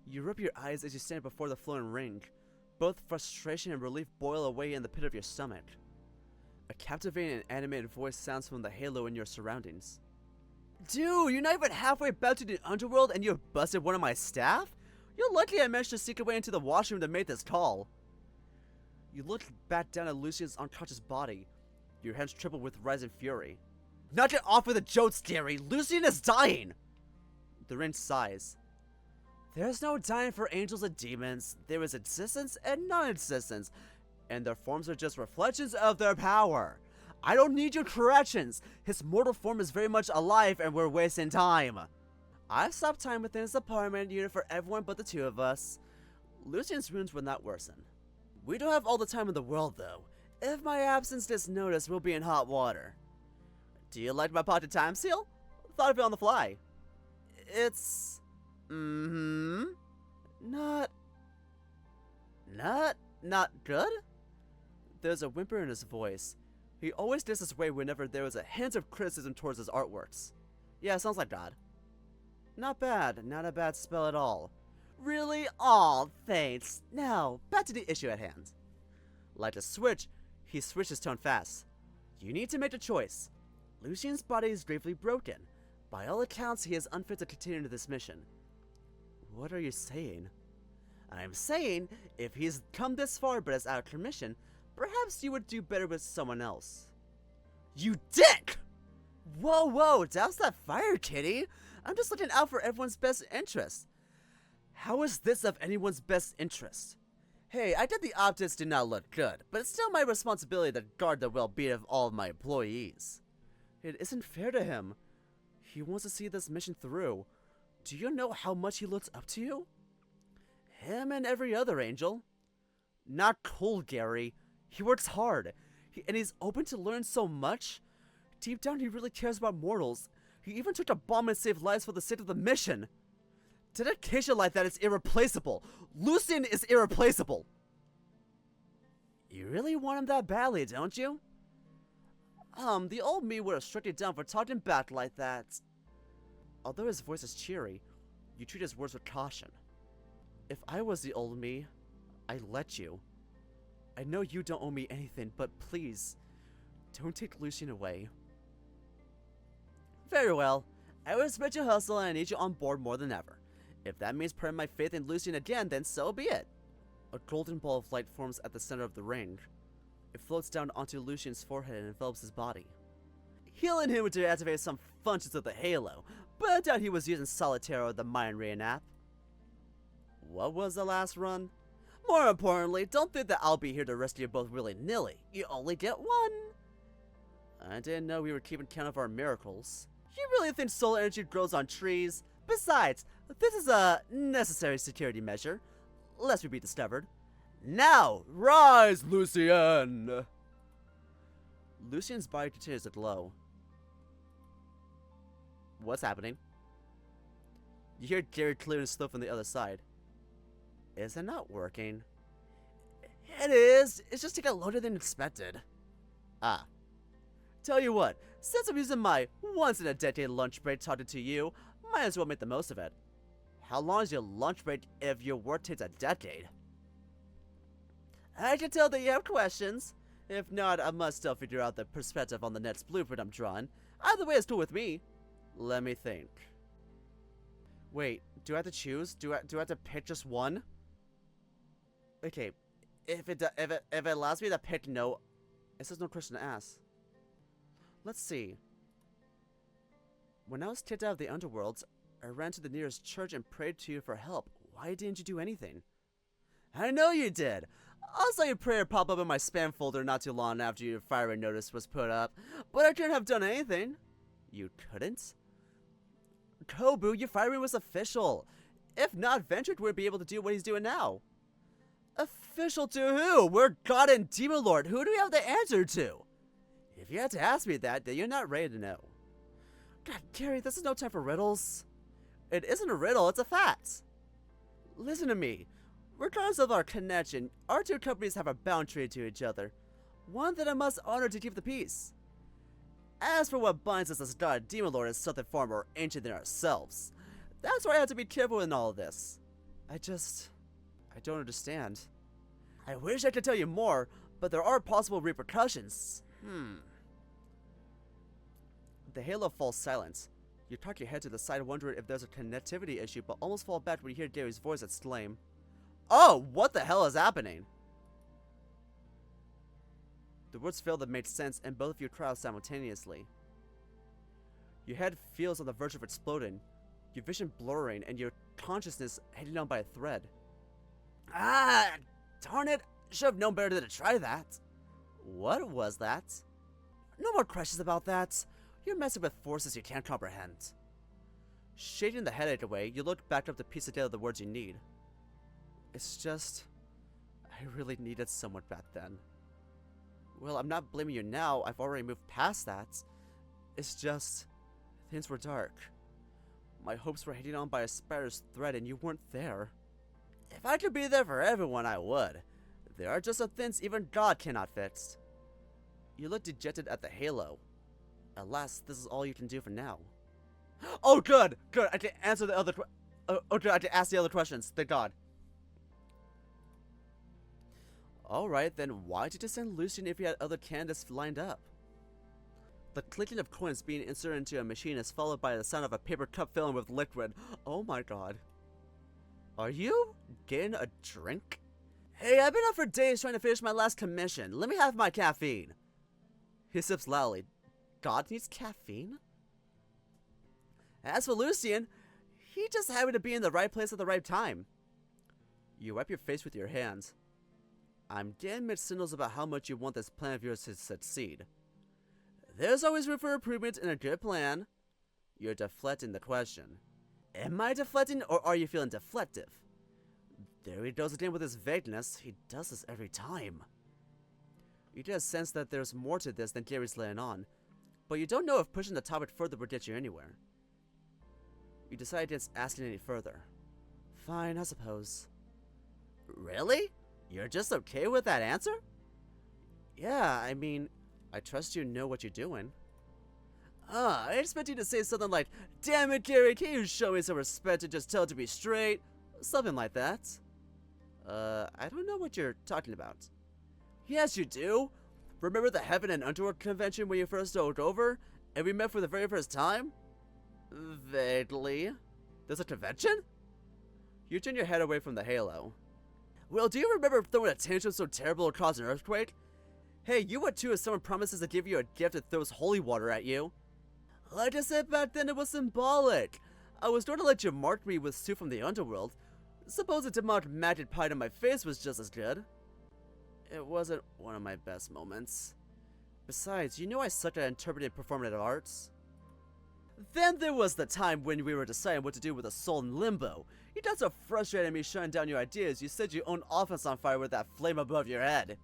You rub your eyes as you stand before the flowing ring. Both frustration and relief boil away in the pit of your stomach. A captivating and animated voice sounds from the Halo in your surroundings. Dude, you're not even halfway back to the underworld and you've busted one of my staff? You're lucky I managed to sneak away into the washroom to make this call. You look back down at Lucian's unconscious body. Your hands tremble with rising fury. Knock it off with the jokes, Gary! Lucian is dying! The ring sighs. There's no dying for angels and demons. There is existence and non-existence, and their forms are just reflections of their power. I don't need your corrections. His mortal form is very much alive and we're wasting time. I stopped time within his apartment unit for everyone but the two of us. Lucian's wounds will not worsen. We don't have all the time in the world though. If my absence gets noticed, we'll be in hot water. Do you like my pocket time seal? Thought of it on the fly. It's... Not good? There's a whimper in his voice. He always does this way whenever there is a hint of criticism towards his artworks. Yeah, sounds like God. Not bad, not a bad spell at all. Really? Aw, thanks. Now, back to the issue at hand. Like a switch, he switched his tone fast. You need to make a choice. Lucian's body is gravely broken. By all accounts, he is unfit to continue this mission. What are you saying? I'm saying, if he's come this far but is out of commission, perhaps you would do better with someone else. You dick! Whoa, douse that fire, kitty! I'm just looking out for everyone's best interest. How is this of anyone's best interest? Hey, I get the optics do not look good, but it's still my responsibility to guard the well-being of all of my employees. It isn't fair to him. He wants to see this mission through. Do you know how much he looks up to you? Him and every other angel. Not cool, Gary. He works hard, and he's open to learn so much. Deep down, he really cares about mortals. He even took a bomb and saved lives for the sake of the mission. Dedication like that is irreplaceable. Lucian is irreplaceable. You really want him that badly, don't you? The old me would have struck you down for talking back like that. Although his voice is cheery, you treat his words with caution. If I was the old me, I'd let you. I know you don't owe me anything, but please, don't take Lucian away. Very well. I respect your hustle and I need you on board more than ever. If that means putting my faith in Lucian again, then so be it. A golden ball of light forms at the center of the ring. It floats down onto Lucian's forehead and envelops his body. Healing him would deactivate some functions of the Halo, but I doubt he was using Solitaire or the Mind Rain app. What was the last run? More importantly, don't think that I'll be here to rescue you both willy-nilly. You only get one. I didn't know we were keeping count of our miracles. You really think solar energy grows on trees? Besides, this is a necessary security measure, lest we be discovered. Now, rise, Lucian! Lucian's body continues to glow. What's happening? You hear Gary clearing stuff from the other side. Is it not working? It is! It's just taking longer than expected. Ah. Tell you what, since I'm using my once-in-a-decade lunch break talking to you, might as well make the most of it. How long is your lunch break if your work takes a decade? I can tell that you have questions. If not, I must still figure out the perspective on the next blueprint I'm drawing. Either way is cool with me. Let me think. Wait, do I have to choose? Do I have to pick just one? Okay, if it allows me to pick no, it says no question to ask. Let's see. When I was kicked out of the underworlds, I ran to the nearest church and prayed to you for help. Why didn't you do anything? I know you did! I saw your prayer pop up in my spam folder not too long after your firing notice was put up, but I couldn't have done anything. You couldn't? Kobu, your firing was official. If not, Ventric would be able to do what he's doing now. Official to who? We're God and Demon Lord. Who do we have to answer to? If you had to ask me that, then you're not ready to know. God, Gary, this is no time for riddles. It isn't a riddle, it's a fact. Listen to me. Regardless of our connection, our two companies have a boundary to each other. One that I must honor to keep the peace. As for what binds us as God, Demon Lord is something far more ancient than ourselves. That's why I have to be careful in all of this. I don't understand. I wish I could tell you more, but there are possible repercussions. The Halo falls silent. You cock your head to the side wondering if there's a connectivity issue, but almost fall back when you hear Gary's voice exclaim, "Oh, what the hell is happening?" The words fail to make sense, and both of you cry out simultaneously. Your head feels on the verge of exploding, your vision blurring, and your consciousness hanging on by a thread. Ah, darn it! Should have known better than to try that. What was that? No more questions about that. You're messing with forces you can't comprehend. Shading the headache away, you look back up to piece together the words you need. It's just, I really needed someone back then. Well, I'm not blaming you now. I've already moved past that. It's just, things were dark. My hopes were hanging on by a spider's thread and you weren't there. If I could be there for everyone, I would. There are just some things even God cannot fix. You look dejected at the Halo. Alas, this is all you can do for now. Oh, good! Good! I can answer the other okay, I can ask the other questions. Thank God. Alright, then why did you send Lucian if you had other candidates lined up? The clicking of coins being inserted into a machine is followed by the sound of a paper cup filling with liquid. Oh my God. Are you getting a drink? Hey, I've been up for days trying to finish my last commission. Let me have my caffeine. He sips loudly. God needs caffeine? As for Lucian, he just happened to be in the right place at the right time. You wipe your face with your hands. I'm getting mixed signals about how much you want this plan of yours to succeed. There's always room for improvement in a good plan. You're deflecting the question. Am I deflecting or are you feeling deflective? There he goes again with his vagueness. He does this every time. You just sense that there's more to this than Gary's laying on. but you don't know if pushing the topic further would get you anywhere. You decide against asking any further. Fine, I suppose. Really? You're just okay with that answer? Yeah, I mean, I trust you know what you're doing. I expect you to say something like, "Damn it, Gary, can you show me some respect and just tell it to be straight?" Something like that. I don't know what you're talking about. Yes, you do. Remember the Heaven and Underworld convention when you first took over, and we met for the very first time? Vaguely. There's a convention? You turn your head away from the halo. Well, do you remember throwing a tantrum so terrible it caused an earthquake? Hey, you would too if someone promises to give you a gift that throws holy water at you. Like I said back then, it was symbolic. I was going to let you mark me with Sue from the Underworld. Suppose a demonic magic pie to my face was just as good. It wasn't one of my best moments. Besides, you know I suck at interpreting performative arts. Then there was the time when we were deciding what to do with a soul in limbo. You got so frustrated at me shutting down your ideas, you set your own offense on fire with that flame above your head.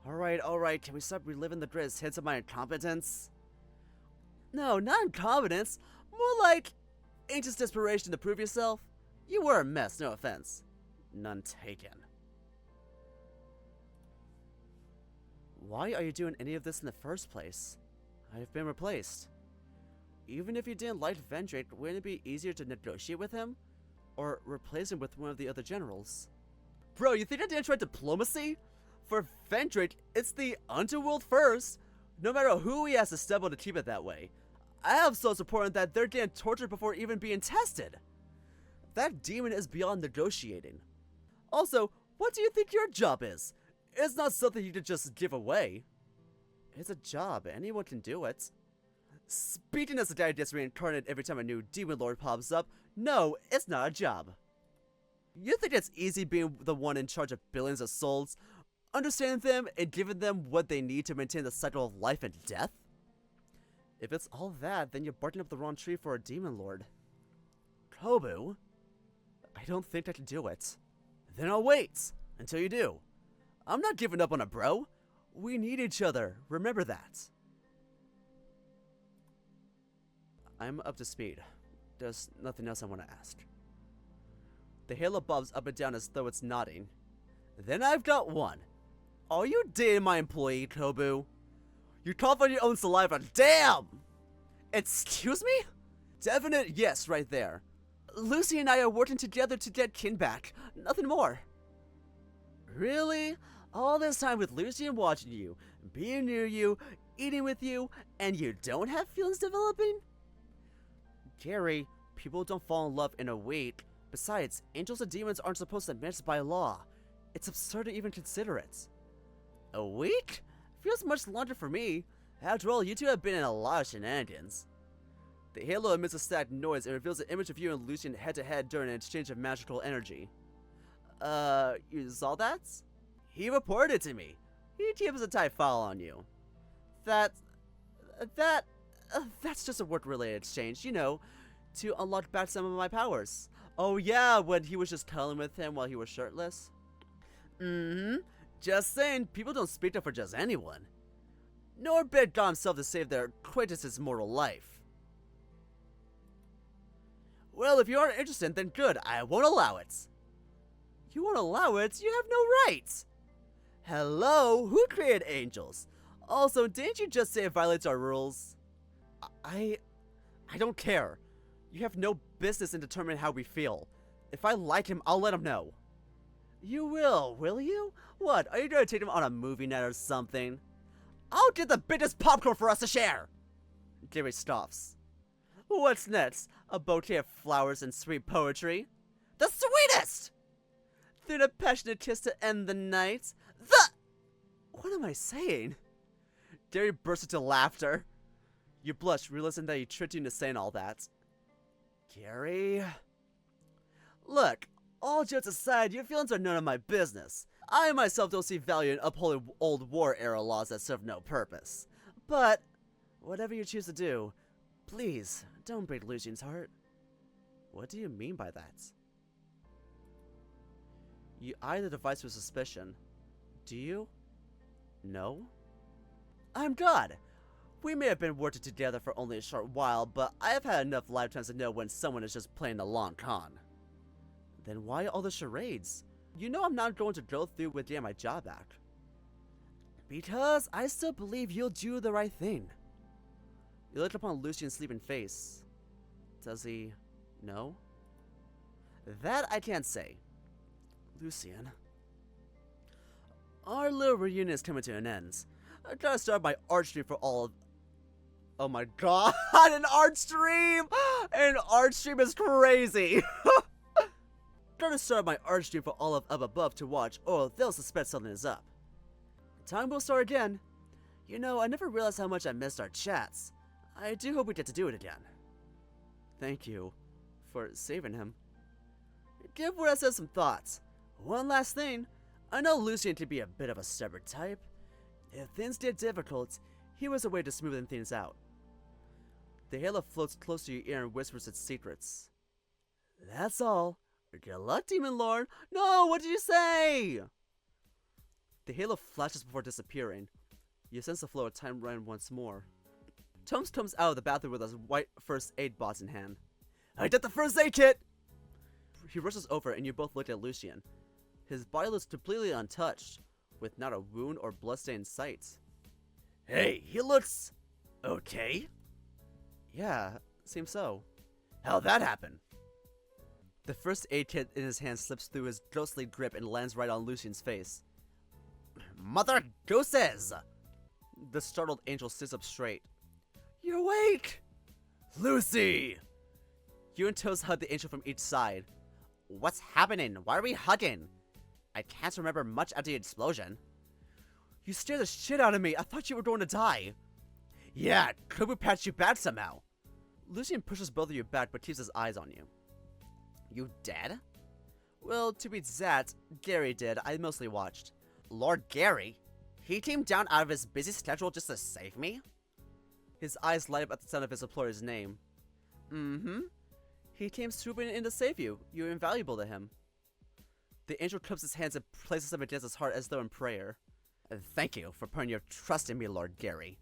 Alright, can we stop reliving the greatest hits of my incompetence? No, not incompetence. More like anxious desperation to prove yourself. You were a mess, no offense. None taken. Why are you doing any of this in the first place? I've been replaced. Even if you didn't like Vendrake, wouldn't it be easier to negotiate with him? Or replace him with one of the other generals? Bro, you think I didn't try diplomacy? For Vendrake, it's the Underworld first. No matter who he has to step on to keep it that way. I have so important that they're getting tortured before even being tested. That demon is beyond negotiating. Also, what do you think your job is? It's not something you can just give away. It's a job, anyone can do it. Speaking as the guy gets reincarnated every time a new demon lord pops up, no, it's not a job. You think it's easy being the one in charge of billions of souls, understanding them and giving them what they need to maintain the cycle of life and death? If it's all that, then you're barking up the wrong tree for a demon lord. Kobu? I don't think I can do it. Then I'll wait until you do. I'm not giving up on a bro. We need each other, remember that. I'm up to speed. There's nothing else I want to ask. The halo bobs up and down as though it's nodding. Then I've got one. Are you dating my employee, Kobu? You cough on your own saliva, damn! Excuse me? Definite yes right there. Lucy and I are working together to get Kin back, nothing more. Really? All this time with Lucian watching you, being near you, eating with you, and you don't have feelings developing? Gary, people don't fall in love in a week. Besides, angels and demons aren't supposed to mix by law. It's absurd to even consider it. A week? Feels much longer for me. After all, you two have been in a lot of shenanigans. The halo emits a static noise and reveals an image of you and Lucian head-to-head during an exchange of magical energy. You saw that? He reported it to me. He keeps a tight file on you. That's just a work-related exchange, you know, to unlock back some of my powers. Oh yeah, when he was just cuddling with him while he was shirtless? Just saying, people don't speak up for just anyone. Nor beg God himself to save their acquaintance's mortal life. Well, if you aren't interested, then good, I won't allow it. You won't allow it? You have no rights! Hello? Who created angels? Also, didn't you just say it violates our rules? I don't care. You have no business in determining how we feel. If I like him, I'll let him know. You will you? What, are you gonna take him on a movie night or something? I'll get the biggest popcorn for us to share! Gary stops. What's next? A bouquet of flowers and sweet poetry? The sweetest! Then a passionate kiss to end the night? What am I saying? Gary bursts into laughter. You blush, realizing that he tricked you into saying all that. Gary? Look, all jokes aside, your feelings are none of my business. I myself don't see value in upholding old war-era laws that serve no purpose. But, whatever you choose to do, please, don't break Lucian's heart. What do you mean by that? You eye the device with suspicion. Do you? No? I'm God! We may have been working together for only a short while, but I have had enough lifetimes to know when someone is just playing a long con. Then why all the charades? You know I'm not going to go through with getting my job back. Because I still believe you'll do the right thing. You looked upon Lucian's sleeping face. Does he know? That I can't say. Lucian. Our little reunion is coming to an end. I gotta start my art stream for all of... Oh my god, an art stream! An art stream is crazy! Gotta start my art stream for all of up above to watch, or they'll suspect something is up. Time will start again. You know, I never realized how much I missed our chats. I do hope we get to do it again. Thank you for saving him. Give what I said some thoughts. One last thing. I know Lucian can be a bit of a stubborn type. If things get difficult, here was a way to smoothen things out. The halo floats close to your ear and whispers its secrets. That's all. Good luck, Demon Lord. No, what did you say? The halo flashes before disappearing. You sense the flow of time running once more. Tomes comes out of the bathroom with a white first aid box in hand. I did the first aid kit! He rushes over and you both look at Lucian. His body looks completely untouched, with not a wound or bloodstain in sight. Hey, he looks... okay? Yeah, seems so. How'd that happen? The first aid kit in his hand slips through his ghostly grip and lands right on Lucian's face. Mother gooses! The startled angel sits up straight. You're awake! Lucy! You and Toes hug the angel from each side. What's happening? Why are we hugging? I can't remember much after the explosion. You scared the shit out of me. I thought you were going to die. Yeah, could we patch you back somehow? Lucian pushes both of you back but keeps his eyes on you. You dead? Well, to be exact, Gary did. I mostly watched. Lord Gary? He came down out of his busy schedule just to save me? His eyes light up at the sound of his employer's name. Mm-hmm. He came swooping in to save you. You're invaluable to him. The angel cups his hands and places them against his heart as though in prayer. Thank you for putting your trust in me, Lord Gary.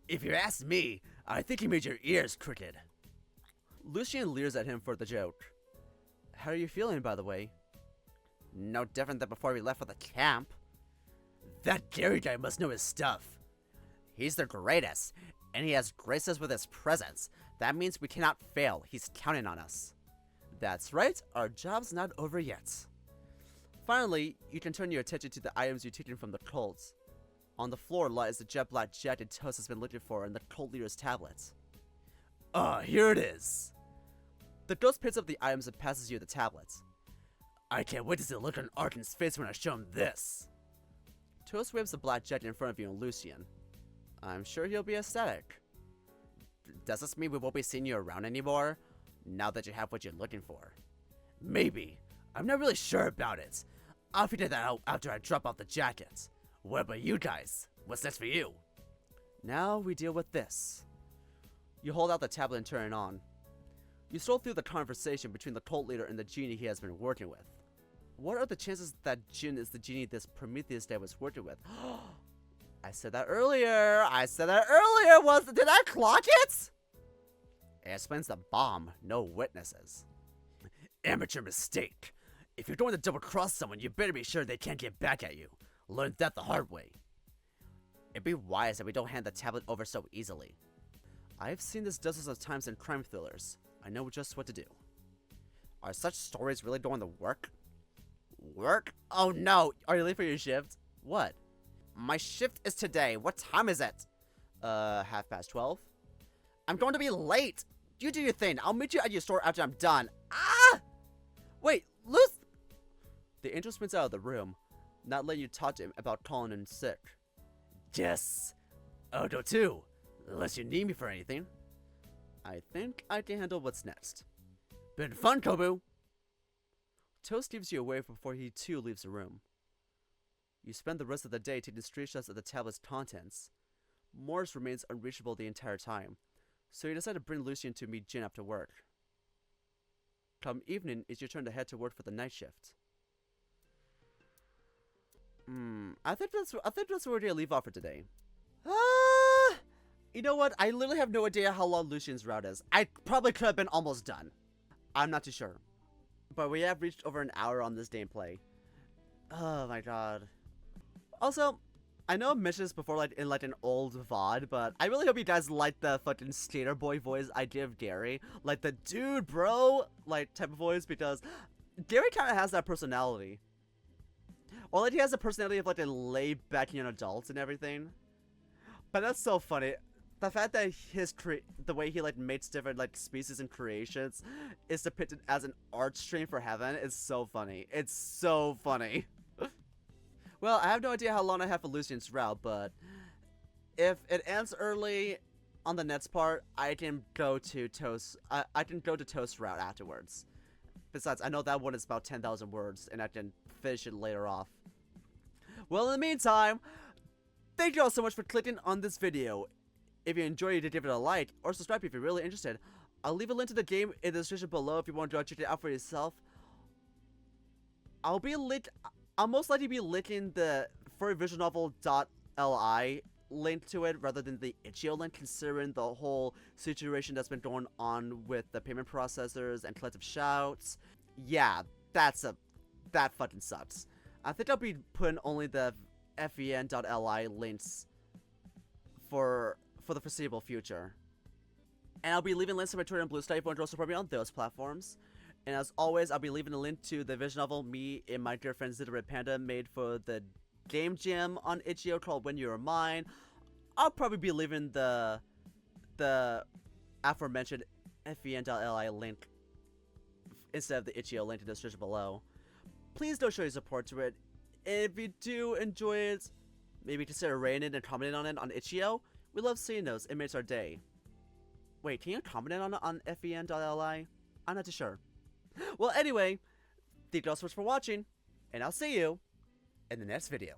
If you ask me, I think you made your ears crooked. Lucian leers at him for the joke. How are you feeling, by the way? No different than before we left for the camp. That Gary guy must know his stuff. He's the greatest, and he has graced us with his presence. That means we cannot fail. He's counting on us. That's right, our job's not over yet. Finally, you can turn your attention to the items you've taken from the cults. On the floor lies the jet black jacket Toast has been looking for and the cult leader's tablets. Here it is. The ghost picks up the items and passes you the tablets. I can't wait to see the look on Arkin's face when I show him this. Toast waves the black jacket in front of you and Lucian. I'm sure he'll be ecstatic. Does this mean we won't be seeing you around anymore, now that you have what you're looking for? Maybe. I'm not really sure about it. I'll figure that out after I drop off the jacket. What about you guys? What's next for you? Now we deal with this. You hold out the tablet and turn it on. You stroll through the conversation between the cult leader and the genie he has been working with. What are the chances that Jin is the genie this Prometheus guy was working with? I said that earlier. Did I clock it? It explains the bomb. No witnesses. Amateur mistake. If you're going to double cross someone, you better be sure they can't get back at you. Learned that the hard way. It'd be wise that we don't hand the tablet over so easily. I've seen this dozens of times in crime thrillers. I know just what to do. Are such stories really going to work? Work? Oh no! Are you late for your shift? What? My shift is today. What time is it? 12:30. I'm going to be late. You do your thing. I'll meet you at your store after I'm done. Ah! Wait, Luce! The angel sprints out of the room, not letting you talk to him about calling in sick. Yes. I'll go too, unless you need me for anything. I think I can handle what's next. Been fun, Kobu! Toast gives you a wave before he too leaves the room. You spend the rest of the day taking screenshots of the tablet's contents. Morris remains unreachable the entire time, so you decide to bring Lucian to meet Jin after work. Come evening, it's your turn to head to work for the night shift. I think that's where we're gonna leave off for today. You know what? I literally have no idea how long Lucian's route is. I probably could have been almost done. I'm not too sure. But we have reached over an hour on this gameplay. Oh my god. Also, I know I mentioned this before, like in like an old VOD, but I really hope you guys like the fucking skater boy voice I give Gary, like the dude, bro, like type of voice, because Gary kind of has that personality. Or like he has the personality of like a laid-back young adult and everything. But that's so funny. The fact that the way he like mates different like species and creations is depicted as an art stream for heaven is so funny. It's so funny. Well, I have no idea how long I have for Lucian's route, but if it ends early on the next part, I can go to Toast. I can go to Toast route afterwards. Besides, I know that one is about 10,000 words, and I can finish it later off. Well, in the meantime, thank you all so much for clicking on this video. If you enjoyed it, give it a like, or subscribe if you're really interested. I'll leave a link to the game in the description below if you want to go check it out for yourself. I'll most likely be linking the furryvisualnovel.li link to it rather than the itchio link, considering the whole situation that's been going on with the payment processors and collective shouts. Yeah, that fucking sucks. I think I'll be putting only the fen.li links for the foreseeable future. And I'll be leaving links to my Twitter and Blue Sky if you want to support me on those platforms. And as always, I'll be leaving a link to the visual novel me and my dear friend Zita Red Panda made for the game jam on itchio called When You Are Mine. I'll probably be leaving the aforementioned fen.li link instead of the itchio link in the description below. Please don't show your support to it. If you do enjoy it, maybe consider rating it and commenting on it on itchio. We love seeing those. It makes our day. Wait, can you comment on fen.li? I'm not too sure. Well, anyway, thank you all so much for watching, and I'll see you in the next video.